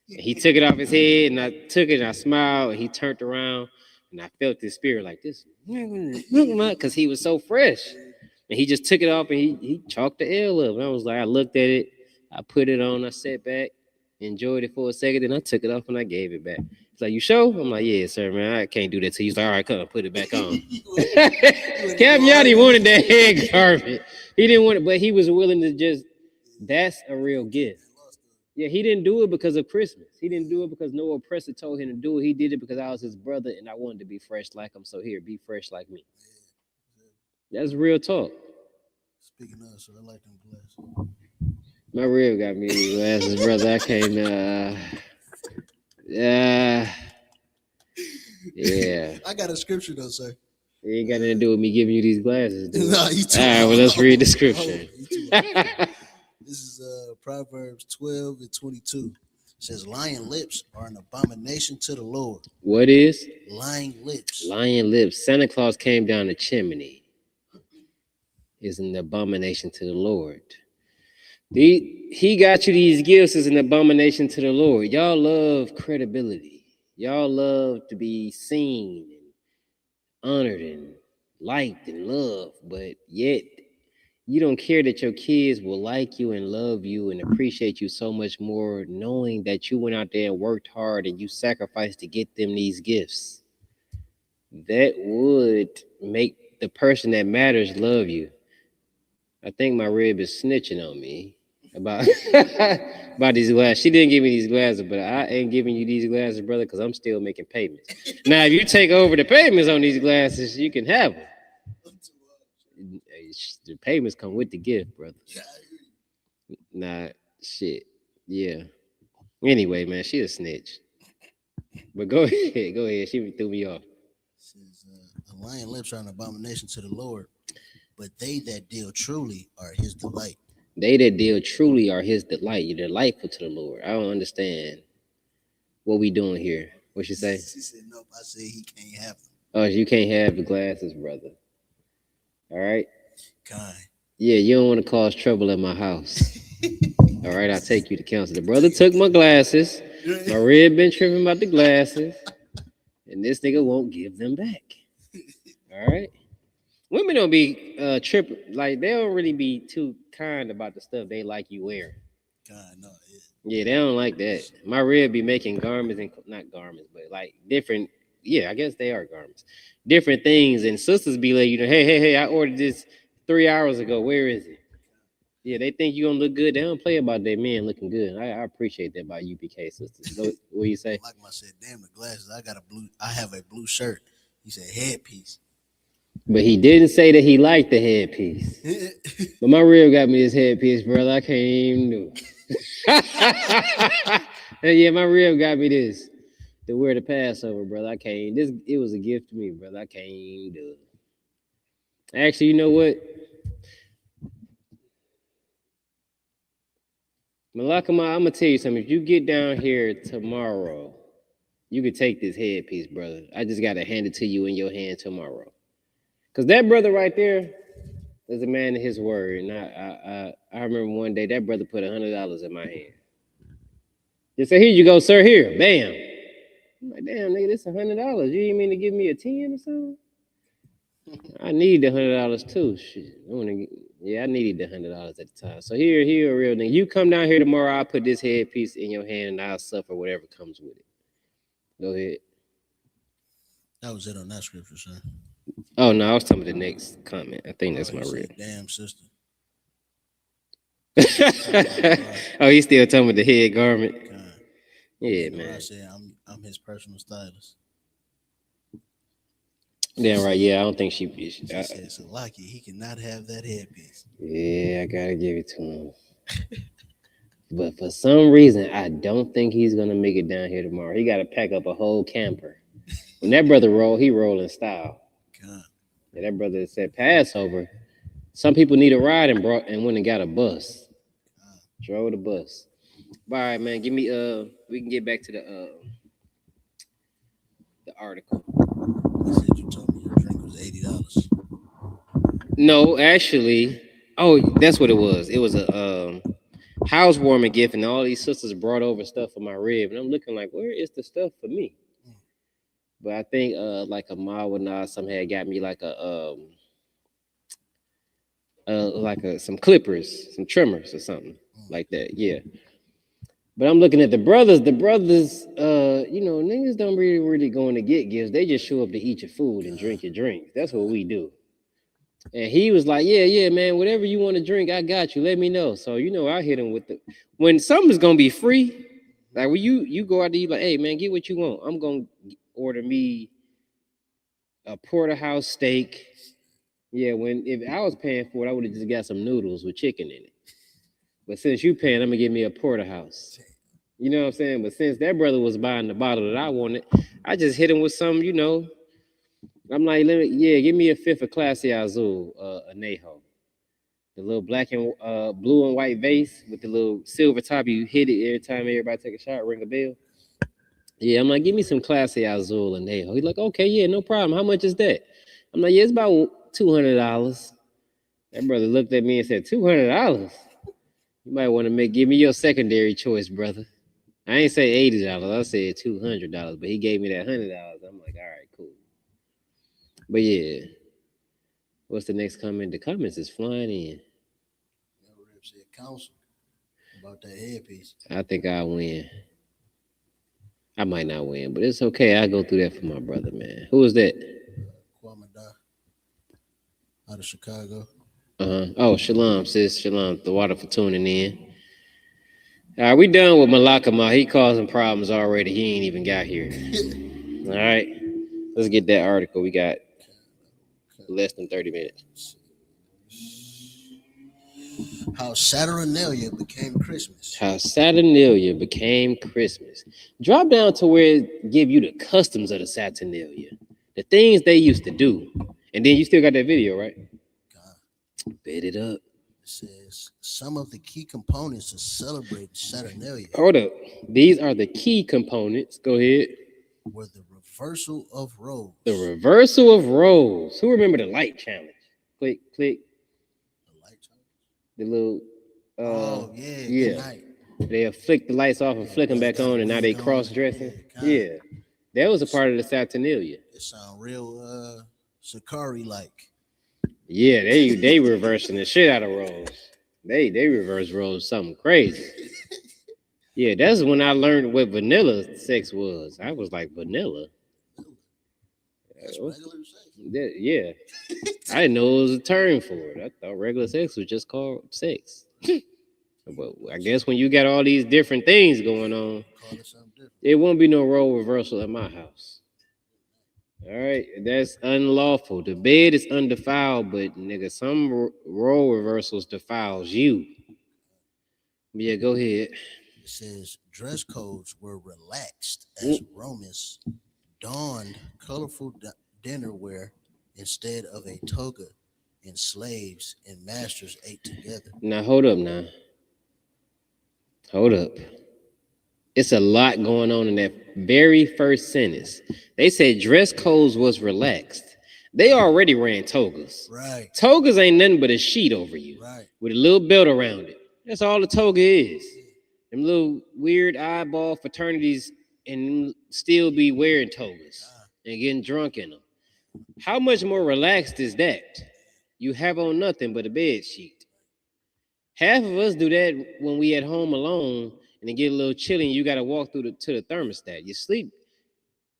And he took it off his head, and I took it, and I smiled, and he turned around, and I felt his spirit like this, because he was so fresh. And he just took it off, and he chalked the L up. And I was like, I looked at it, I put it on, I sat back, enjoyed it for a second, then I took it off, and I gave it back. He's like, you sure? I'm like, yeah, sir, man, I can't do that to you. He's like, all right, come on, put it back on. Captain Yachty wanted that head garment. He didn't want it, but he was willing to just, that's a real gift. Yeah, he didn't do it because of Christmas. He didn't do it because no oppressor told him to do it. He did it because I was his brother and I wanted to be fresh like him. So here, be fresh like me. That's real talk. Speaking of, so I like them glasses. My rib got me these glasses, brother. I can't, yeah. I got a scripture though, sir. It ain't got nothing to do with me giving you these glasses, dude. Nah, you too. All right, well, let's read the scripture. This is Proverbs 12 and 22. It says, lying lips are an abomination to the Lord. What is? Lying lips. Lying lips. Santa Claus came down the chimney. is an abomination to the Lord. He got you these gifts as an abomination to the Lord. Y'all love credibility. Y'all love to be seen and honored and liked and loved, but yet you don't care that your kids will like you and love you and appreciate you so much more, knowing that you went out there and worked hard and you sacrificed to get them these gifts. That would make the person that matters love you. I think my rib is snitching on me about about these glasses. She didn't give me these glasses, but I ain't giving you these glasses, brother, because I'm still making payments. Now, if you take over the payments on these glasses, you can have them. The payments come with the gift, brother. Nah, shit. Yeah. Anyway, man, she a snitch. But go ahead, go ahead. She threw me off. Says, a lion lips are an abomination to the Lord, but they that deal truly are his delight. They that deal truly are his delight. You're delightful to the Lord. I don't understand what we doing here. What she say? She said, nope, I said he can't have them. Oh, you can't have the glasses, brother. All right? Kind. Yeah, you don't want to cause trouble at my house. All right, I'll take you to counsel. The brother took my glasses. My rib been tripping about the glasses. And this nigga won't give them back. All right? Women don't be tripping. Like, they don't really be too kind about the stuff they like you wearing. Kind, no, yeah, they don't like that. My rib be making garments and not garments, but like different. Yeah, I guess they are garments. Different things, and sisters be like, you know, hey, I ordered this 3 hours ago. Where is it? Yeah, they think you gonna look good. They don't play about their men looking good. I appreciate that by UPK sisters. What you say? Like I said, damn the glasses. I have a blue shirt. He said headpiece. But he didn't say that he liked the headpiece. But my rib got me this headpiece, brother. I can't even do it. Yeah, my rib got me this to wear the Passover, brother. I can't. It was a gift to me, brother. I can't even do it. Actually, you know what? Malakama, I'm gonna tell you something. If you get down here tomorrow, you can take this headpiece, brother. I just gotta hand it to you in your hand tomorrow. Cause that brother right there is a man of his word. And I remember one day that brother put $100 in my hand. Just say, here you go, sir. Here, bam. I'm like, damn, nigga, this $100. You didn't mean to give me a 10 or something? I need the $100 too. Shit. I needed the $100 at the time. So here, a real nigga. You come down here tomorrow, I'll put this headpiece in your hand and I'll suffer whatever comes with it. Go ahead. That was it on that scripture, son. Oh no, I was talking about the next comment. I think that's my real. Damn sister. Oh, he's still talking about the head garment. Yeah, man. I said I'm his personal stylist. Damn right. Yeah, I don't think she said, so lucky he cannot have that headpiece. Yeah, I gotta give it to him. But for some reason, I don't think he's gonna make it down here tomorrow. He gotta pack up a whole camper. When that brother roll, he roll in style. God. Yeah, that brother said Passover. Some people need a ride and went and got a bus. Drove the bus. All right, man. Give me we can get back to the article. You said you told me your drink was $80. No, actually, that's what it was. It was a housewarming gift, and all these sisters brought over stuff for my rib, and I'm looking like, where is the stuff for me? But I think like a Mawana, some had got me like some clippers, some trimmers or something like that. Yeah. But I'm looking at the brothers. The brothers, niggas don't really going to get gifts. They just show up to eat your food and drink your drinks. That's what we do. And he was like, yeah, man, whatever you want to drink, I got you. Let me know. So, I hit him with when something's going to be free, like when you go out there, you like, hey, man, get what you want. I'm going to order me a porterhouse steak. Yeah, if I was paying for it, I would have just got some noodles with chicken in it. But since you paying, I'm going to give me a porterhouse. You know what I'm saying? But since that brother was buying the bottle that I wanted, I just hit him with some, I'm like, give me a fifth of Classy Azul, Anejo. The little black and blue and white vase with the little silver top. You hit it every time everybody take a shot, ring a bell. Yeah, I'm like, give me some Classy Azul Anejo. He's like, okay, yeah, no problem. How much is that? I'm like, yeah, it's about $200. That brother looked at me and said, $200. You might want to give me your secondary choice, brother. I ain't say $80. I said $200, but he gave me that $100. I'm like, all right, cool. But yeah, what's the next comment? The comments is flying in. Rip said counsel about that headpiece. I think I'll win. I might not win, but it's okay. I go through that for my brother, man. Who is that? Kwamada out of Chicago. Oh, Shalom, sis. Shalom. The water for tuning in. All right, we done with Malakama. He causing problems already. He ain't even got here. All right, let's get that article. We got less than 30 minutes. How Saturnalia became Christmas. How Saturnalia became Christmas. Drop down to where it give you the customs of the Saturnalia, the things they used to do, and then you still got that video, right? Bet it up. It says some of the key components to celebrate Saturnalia. Hold up. These are the key components. Go ahead. Were the reversal of roles. The reversal of roles. Who remember the light challenge? Click, click. The light challenge? The little. Oh, yeah. They'll flick the lights off and flick them back on, and now they cross-dressing. Yeah. That was a part of the Saturnalia. It sound real Sakari-like. Yeah, they reversing the shit out of roles. They reverse roles something crazy. Yeah, that's when I learned what vanilla sex was. I was like, vanilla? That's regular sex? Yeah. I didn't know it was a term for it. I thought regular sex was just called sex. But I guess when you got all these different things going on, it won't be no role reversal at my house. All right, that's unlawful. The bed is undefiled, but nigga, some role reversals defiles you. Yeah, go ahead. It says dress codes were relaxed as Romans donned colorful dinnerware instead of a toga, and slaves and masters ate together. Now, hold up now. Hold up. It's a lot going on in that very first sentence. They said dress codes was relaxed. They already ran togas. Right. Togas ain't nothing but a sheet over you. Right. With a little belt around it. That's all the toga is. Them little weird eyeball fraternities and still be wearing togas and getting drunk in them. How much more relaxed is that? You have on nothing but a bed sheet. Half of us do that when we at home alone and it get a little chilly and you got to walk to the thermostat. You sleep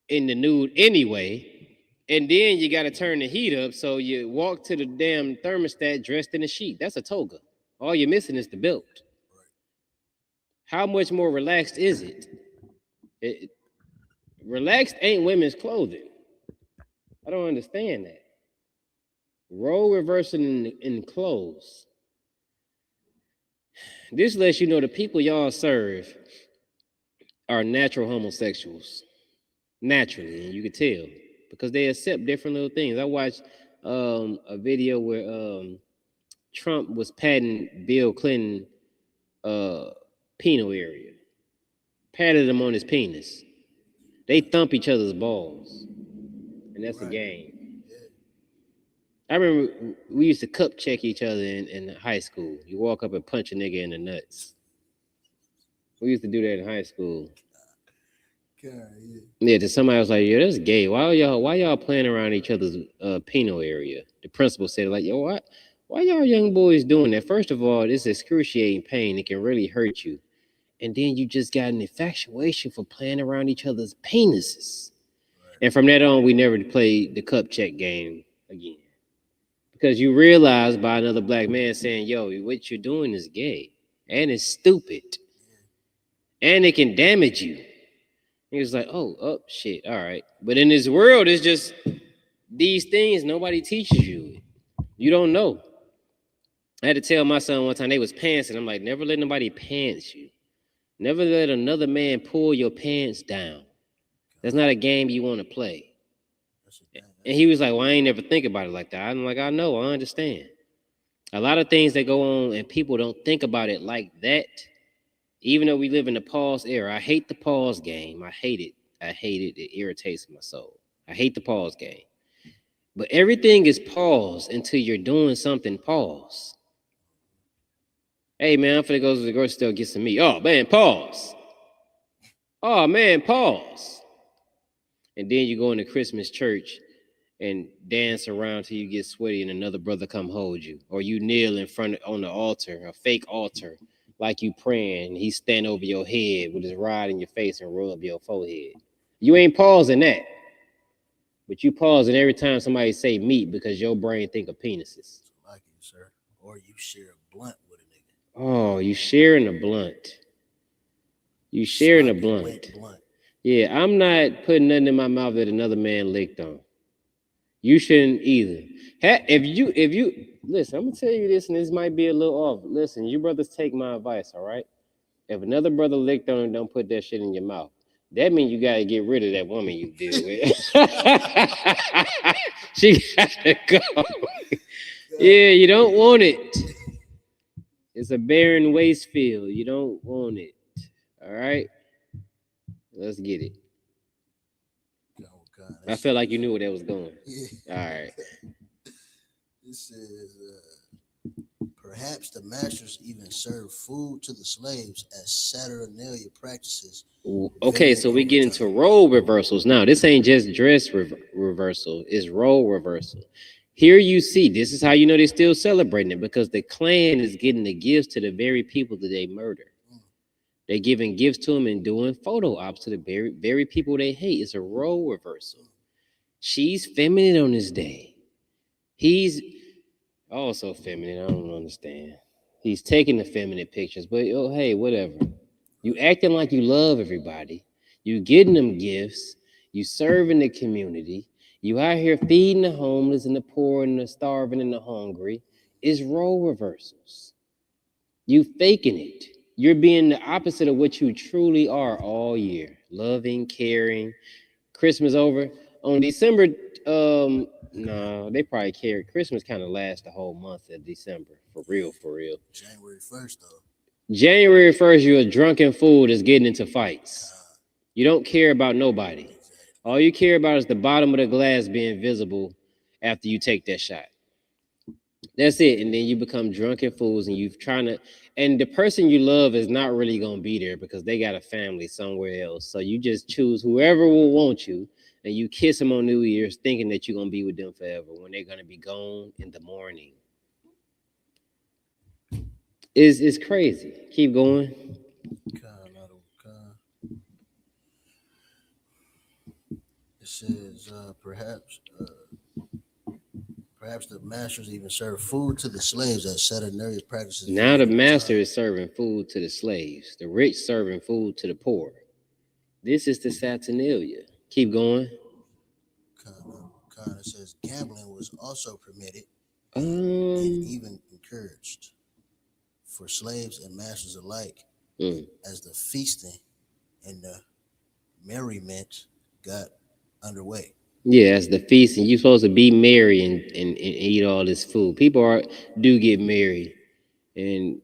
in the nude anyway, and then you got to turn the heat up, so you walk to the damn thermostat dressed in a sheet. That's a toga. All you're missing is the belt. How much more relaxed is it? Relaxed ain't women's clothing. I don't understand that. Role reversing in clothes. This lets you know the people y'all serve are natural homosexuals. Naturally, and you can tell because they accept different little things. I watched a video where Trump was patting Bill Clinton penile area, patted him on his penis. They thump each other's balls, and that's a game. I remember we used to cup check each other in high school. You walk up and punch a nigga in the nuts. We used to do that in high school. Yeah, to somebody was like, "Yo, that's gay. Why y'all playing around each other's penile area?" The principal said, "Like, yo, why y'all young boys doing that? First of all, it's excruciating pain. It can really hurt you, and then you just got an infatuation for playing around each other's penises." And from that on, we never played the cup check game again. Because you realize by another black man saying, "Yo, what you're doing is gay, and it's stupid, and it can damage you." He was like, oh, shit, all right. But in this world, it's just these things nobody teaches you. You don't know. I had to tell my son one time they was pantsing. I'm like, never let nobody pants you. Never let another man pull your pants down. That's not a game you want to play. And he was like, well, I ain't never think about it like that. I'm like, I know, I understand. A lot of things that go on and people don't think about it like that. Even though we live in the pause era, I hate the pause game. I hate it. It irritates my soul. I hate the pause game. But everything is paused until you're doing something pause. Hey man, I'm finna go to the grocery store get some meat. Oh man, pause. Oh man, pause. And then you go into Christmas church and dance around till you get sweaty and another brother come hold you. Or you kneel in front on the altar, a fake altar, like you praying, and he stand over your head with his rod in your face and roll up your forehead. You ain't pausing that. But you pausing every time somebody say meat because your brain think of penises. Like you, sir. Or you share a blunt with a nigga. Oh, you sharing a blunt. You sharing a blunt. Yeah, I'm not putting nothing in my mouth that another man licked on. You shouldn't either. If you listen, I'm gonna tell you this, and this might be a little off. Listen, you brothers take my advice, all right? If another brother licked on it, don't put that shit in your mouth. That means you gotta get rid of that woman you deal with. She gotta go. Yeah, you don't want it. It's a barren waste field. You don't want it. All right? Let's get it. I felt like you knew where that was going. Yeah. All right. It says, perhaps the masters even served food to the slaves as Saturnalia practices. Okay, so we get into role reversals. Now, this ain't just dress reversal, it's role reversal. Here you see, this is how you know they're still celebrating it, because the Klan is getting the gifts to the very people that they murder. They're giving gifts to them and doing photo ops to the very people they hate. It's a role reversal. She's feminine on this day. He's also feminine. I don't understand. He's taking the feminine pictures, but oh, hey, whatever. You acting like you love everybody. You getting them gifts. You serving the community. You out here feeding the homeless and the poor and the starving and the hungry. It's role reversals. You faking it. You're being the opposite of what you truly are all year. Loving, caring. Christmas over. On December, no, they probably care. Christmas kind of lasts the whole month of December. For real, for real. January 1st, though. January 1st, you're a drunken fool that's getting into fights. You don't care about nobody. All you care about is the bottom of the glass being visible after you take that shot. That's it. And then you become drunken fools and you're trying to, and the person you love is not really going to be there because they got a family somewhere else. So you just choose whoever will want you and you kiss them on New Year's thinking that you're going to be with them forever when they're going to be gone in the morning. It's crazy. Keep going. It says, perhaps the masters even serve food to the slaves as Saturnalia practices. Now the master is serving food to the slaves, the rich serving food to the poor. This is the Saturnalia. Keep going. It says gambling was also permitted and even encouraged for slaves and masters alike as the feasting and the merriment got underway. Yeah, as the feast, and you're supposed to be merry and eat all this food. People do get married and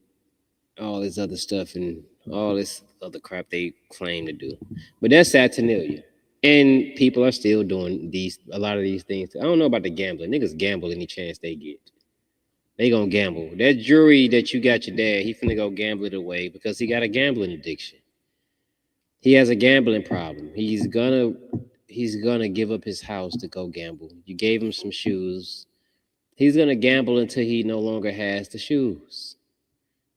all this other stuff and all this other crap they claim to do. But that's Saturnalia. And people are still doing a lot of these things. I don't know about the gambling. Niggas gamble any chance they get. They gonna gamble. That jewelry that you got your dad, he finna go gamble it away because he got a gambling addiction. He has a gambling problem. He's gonna give up his house to go gamble. You gave him some shoes. He's gonna gamble until he no longer has the shoes.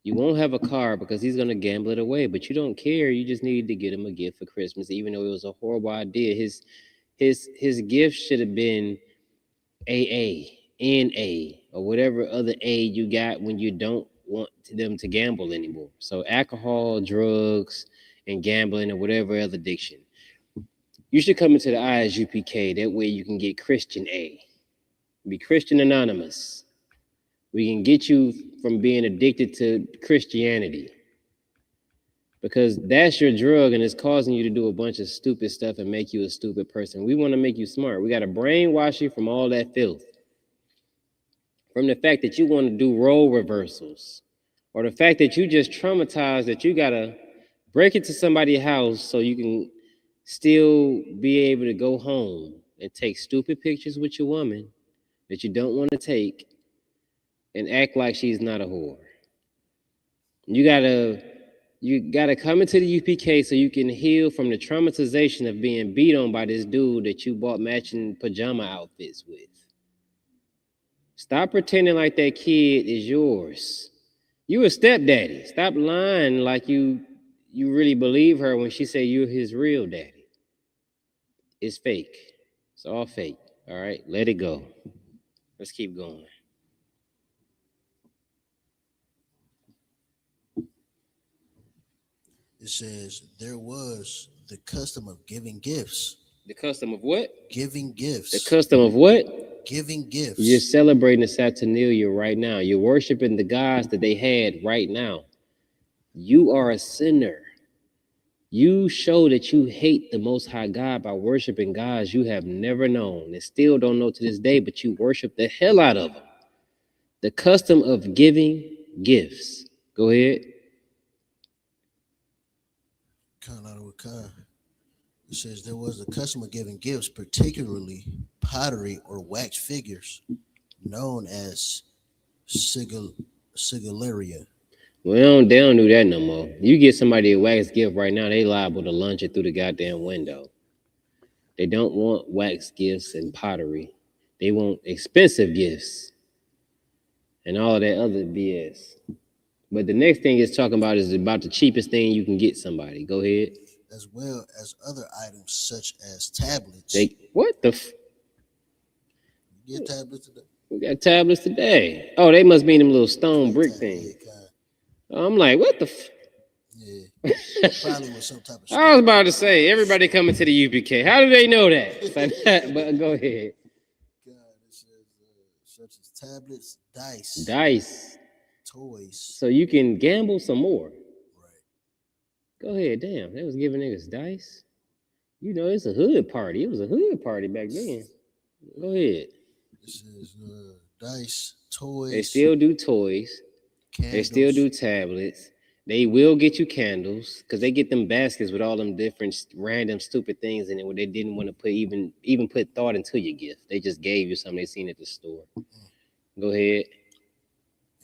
You won't have a car because he's gonna gamble it away, but you don't care. You just need to get him a gift for Christmas, even though it was a horrible idea. His gift should have been AA, NA, or whatever other aid you got when you don't want them to gamble anymore. So alcohol, drugs, and gambling, or whatever other addiction. You should come into the Isupk. That way you can get Christian A. Be Christian Anonymous. We can get you from being addicted to Christianity. Because that's your drug and it's causing you to do a bunch of stupid stuff and make you a stupid person. We want to make you smart. We got to brainwash you from all that filth. From the fact that you want to do role reversals. Or the fact that you just traumatized that you got to break into somebody's house so you can still be able to go home and take stupid pictures with your woman that you don't want to take and act like she's not a whore. You gotta come into the UPK so you can heal from the traumatization of being beat on by this dude that you bought matching pajama outfits with. Stop pretending like that kid is yours. You a stepdaddy. Stop lying like you really believe her when she say you're his real daddy. It's fake. It's all fake. All right, let it go. Let's keep going. It says there was the custom of giving gifts. The custom of what? Giving gifts. The custom of what? Giving gifts. You're celebrating the Saturnalia right now. You're worshiping the gods that they had right now. You are a sinner. You show that you hate the Most High God by worshiping gods you have never known and still don't know to this day, but you worship the hell out of them. The custom of giving gifts. Go ahead. It says there was a custom of giving gifts, particularly pottery or wax figures, known as sigilleria. Well, they don't do that no more. You get somebody a wax gift right now, they liable to launch it through the goddamn window. They don't want wax gifts and pottery. They want expensive gifts and all of that other BS. But the next thing it's talking about is about the cheapest thing you can get somebody. Go ahead. As well as other items such as tablets. What the? You get tablets today? We got tablets today. Oh, they must be them little stone brick things. I'm like, what the? Yeah, probably with some type of. I was about to say, everybody coming to the UPK. How do they know that? But go ahead. God, it says such as tablets, dice, toys. So you can gamble some more. Go ahead, damn. They was giving niggas dice. You know, it's a hood party. It was a hood party back then. Go ahead. This is dice, toys. They still do toys. Candles. They still do tablets. They will get you candles because they get them baskets with all them different random stupid things in it where they didn't want to put even put thought into your gift. They just gave you something they seen at the store. Go ahead.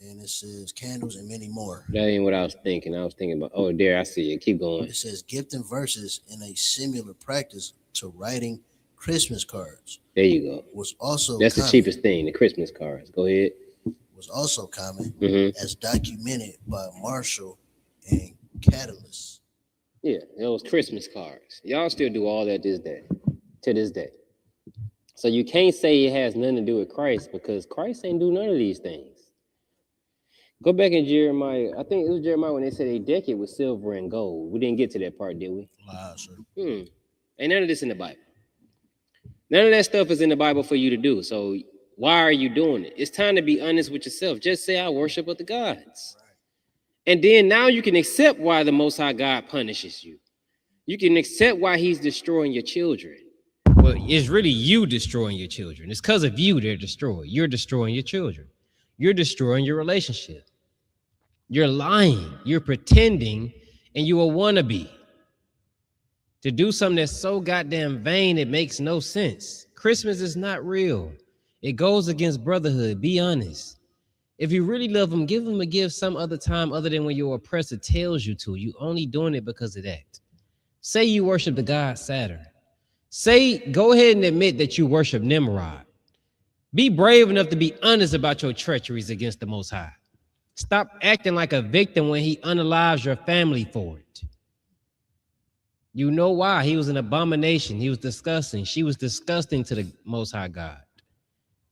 And it says candles and many more. That ain't what I was thinking. I was thinking about, oh, there, I see it. Keep going. It says gifting verses in a similar practice to writing Christmas cards. There you go. Was also That's common. The cheapest thing, the Christmas cards. Go ahead. Was also common as documented by Marshall and Catalyst. Yeah, those Christmas cards. Y'all still do all that to this day. So you can't say it has nothing to do with Christ because Christ ain't do none of these things. Go back in Jeremiah. I think it was Jeremiah when they said they deck it with silver and gold. We didn't get to that part, did we? Sir. Ain't none of this in the Bible. None of that stuff is in the Bible for you to do. So why are you doing it? It's time to be honest with yourself. Just say, I worship other gods. Right. And then now you can accept why the Most High God punishes you. You can accept why he's destroying your children. Well, it's really you destroying your children. It's because of you they're destroyed. You're destroying your children. You're destroying your relationship. You're lying. You're pretending, and you a wannabe. To do something that's so goddamn vain, it makes no sense. Christmas is not real. It goes against brotherhood. Be honest. If you really love them, give them a gift some other time other than when your oppressor tells you to. You only doing it because of that. Say you worship the god Saturn. Go ahead and admit that you worship Nimrod. Be brave enough to be honest about your treacheries against the Most High. Stop acting like a victim when he unalives your family for it. You know why? He was an abomination. He was disgusting. She was disgusting to the Most High God.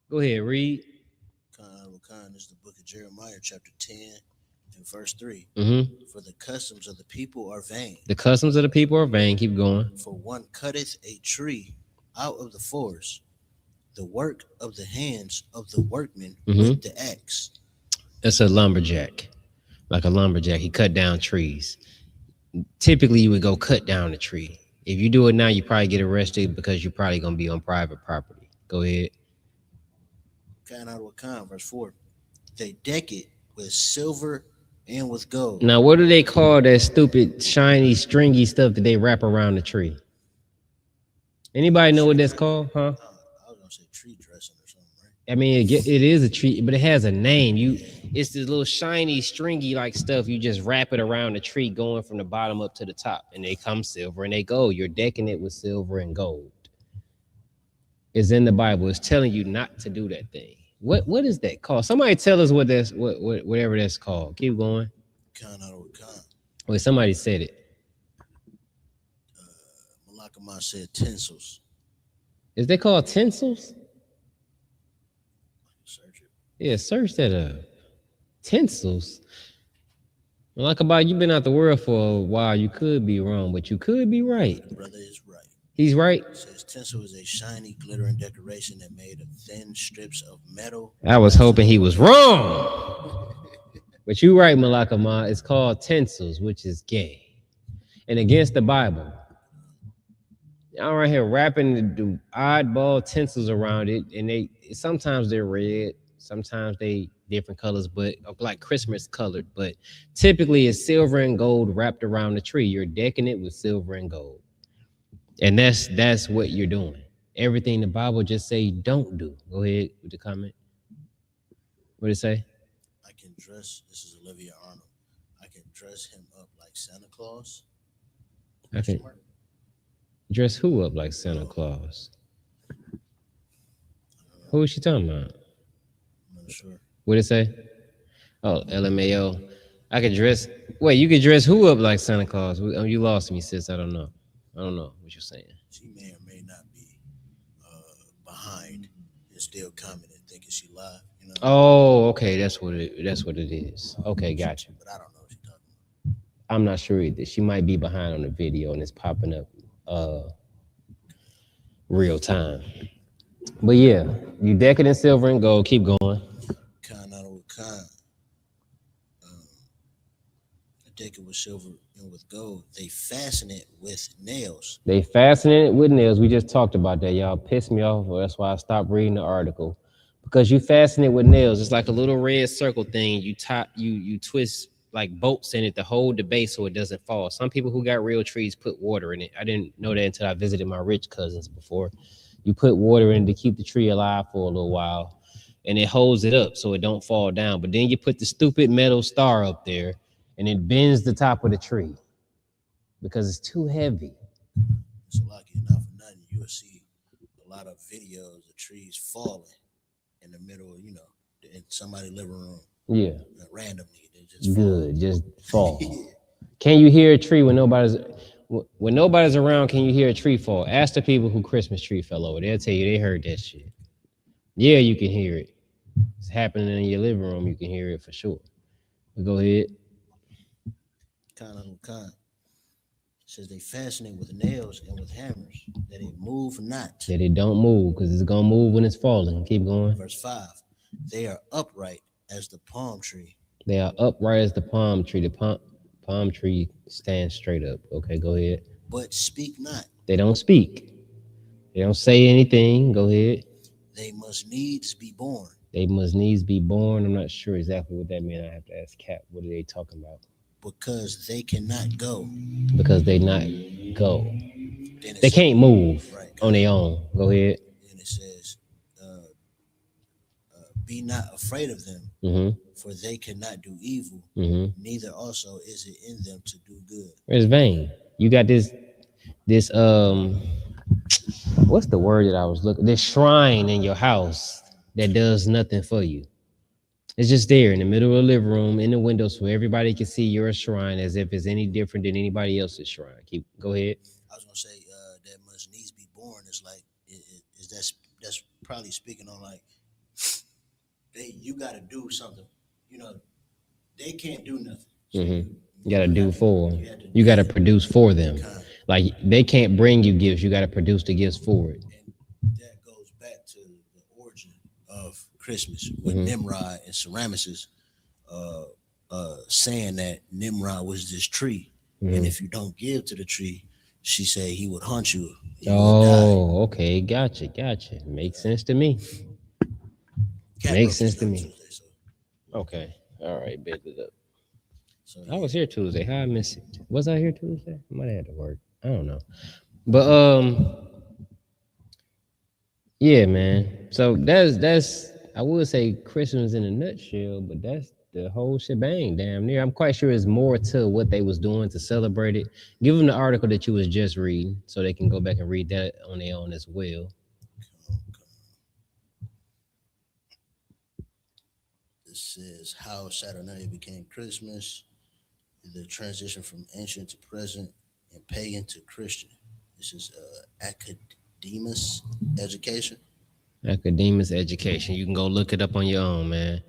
Go ahead, read. This is the book of Jeremiah, chapter 10 and verse 3. For the customs of the people are vain. The customs of the people are vain. Keep going. For one cutteth a tree out of the forest, the work of the hands of the workmen with the axe. That's a lumberjack. Like a lumberjack. He cut down trees. Typically, you would go cut down a tree. If you do it now, you probably get arrested because you're probably going to be on private property. Go ahead. Verse 4. They deck it with silver and with gold. Now, what do they call that stupid, shiny, stringy stuff that they wrap around the tree? Anybody know what that's called, huh? I was going to say tree dressing or something. I mean, it is a tree, but it has a name. It's this little shiny, stringy like stuff. You just wrap it around the tree, going from the bottom up to the top, and they come silver and they gold. You're decking it with silver and gold. It's in the Bible. It's telling you not to do that thing. What is that called? Somebody tell us what that's whatever that's called. Keep going. Wait, somebody said it. Malakama said tinsels. Is they called tinsels? Search it. Yeah, search that up. Tinsels. Malakaba, you've been out the world for a while. You could be wrong, but you could be right. The brother is right. He's right. It says tinsel is a shiny, glittering decoration that made of thin strips of metal. I was hoping he was wrong. But you're right, Malakama. It's called tinsels, which is gay. And against the Bible. Y'all right here wrapping the oddball tinsels around it, and sometimes they're red, sometimes they different colors, but like Christmas colored. But typically it's silver and gold wrapped around the tree. You're decking it with silver and gold. And that's what you're doing. Everything the Bible just say don't do. Go ahead with the comment. What did it say? I can dress. This is Olivia Arnold. I can dress him up like Santa Claus. I can dress who up like Santa Claus? Who is she talking about? I'm not sure. What did it say? Oh, LMAO. I could dress. Wait, you could dress who up like Santa Claus? You lost me, sis. I don't know what you're saying. She may or may not be behind and still commenting, thinking she live. You know? Oh, okay. That's what it is. Okay, gotcha. But I don't know what she's talking about. I'm not sure either. She might be behind on the video and it's popping up real time. But yeah, you deck it in silver and gold. Keep going. Deck it with silver and with gold. They fasten it with nails. They fasten it with nails. We just talked about that. Y'all pissed me off. That's why I stopped reading the article. Because you fasten it with nails. It's like a little red circle thing. You twist like bolts in it to hold the base so it doesn't fall. Some people who got real trees put water in it. I didn't know that until I visited my rich cousins before. You put water in to keep the tree alive for a little while. And it holds it up so it don't fall down. But then you put the stupid metal star up there. And it bends the top of the tree because it's too heavy. So lucky enough for nothing, you will see a lot of videos of trees falling in the middle of, in somebody's living room. Yeah. Randomly. They just fall. Yeah. Can you hear a tree when nobody's around? Can you hear a tree fall? Ask the people who Christmas tree fell over. They'll tell you they heard that shit. Yeah, you can hear it. It's happening in your living room. You can hear it for sure. But go ahead. It says they fasten it with nails and with hammers, that it move not. That it don't move, because it's gonna move when it's falling. Keep going. Verse 5. They are upright as the palm tree. They are upright as the palm tree. The palm tree stands straight up. Okay, go ahead. But speak not. They don't speak. They don't say anything. Go ahead. They must needs be born. They must needs be born. I'm not sure exactly what that means. I have to ask Cap. What are they talking about? Because they cannot go. Because they not go. They can't move on their own. Go ahead. And it says, be not afraid of them, for they cannot do evil, neither also is it in them to do good. It's vain. You got this what's the word that I was looking? This shrine in your house that does nothing for you. It's just there in the middle of the living room, in the window, so everybody can see your shrine as if it's any different than anybody else's shrine. Go ahead. I was gonna say that must needs be born. Is like that's probably speaking on like you got to do something. They can't do nothing. So you got to do for them. You got to produce for them. Like they can't bring you gifts. You got to produce the gifts for it. And that goes back to the origin of Christmas with Nimrod and Semiramis saying that Nimrod was this tree, and if you don't give to the tree, she said he would hunt you. Oh, okay, gotcha. Makes sense to me. Tuesday, so. Okay, all right, bet it up. So I was here Tuesday. How I miss it? Was I here Tuesday? I might have had to work. I don't know, but Yeah, man. So that's I would say Christmas in a nutshell, but that's the whole shebang, damn near. I'm quite sure it's more to what they was doing to celebrate it. Give them the article that you was just reading, so they can go back and read that on their own as well. It says how Saturnalia became Christmas, the transition from ancient to present, and pagan to Christian. This is Academus Education. Academics education. You can go look it up on your own, man.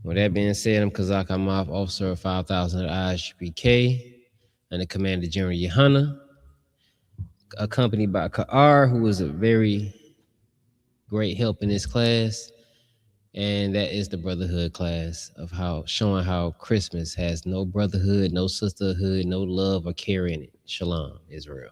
With that being said, I'm Kazak Amaf, officer of 5,000 at ISUPK, and the Commander General Yohana, accompanied by Ka'ar, who was a very great help in this class. And that is the brotherhood class of how showing how Christmas has no brotherhood, no sisterhood, no love or care in it. Shalom, Israel.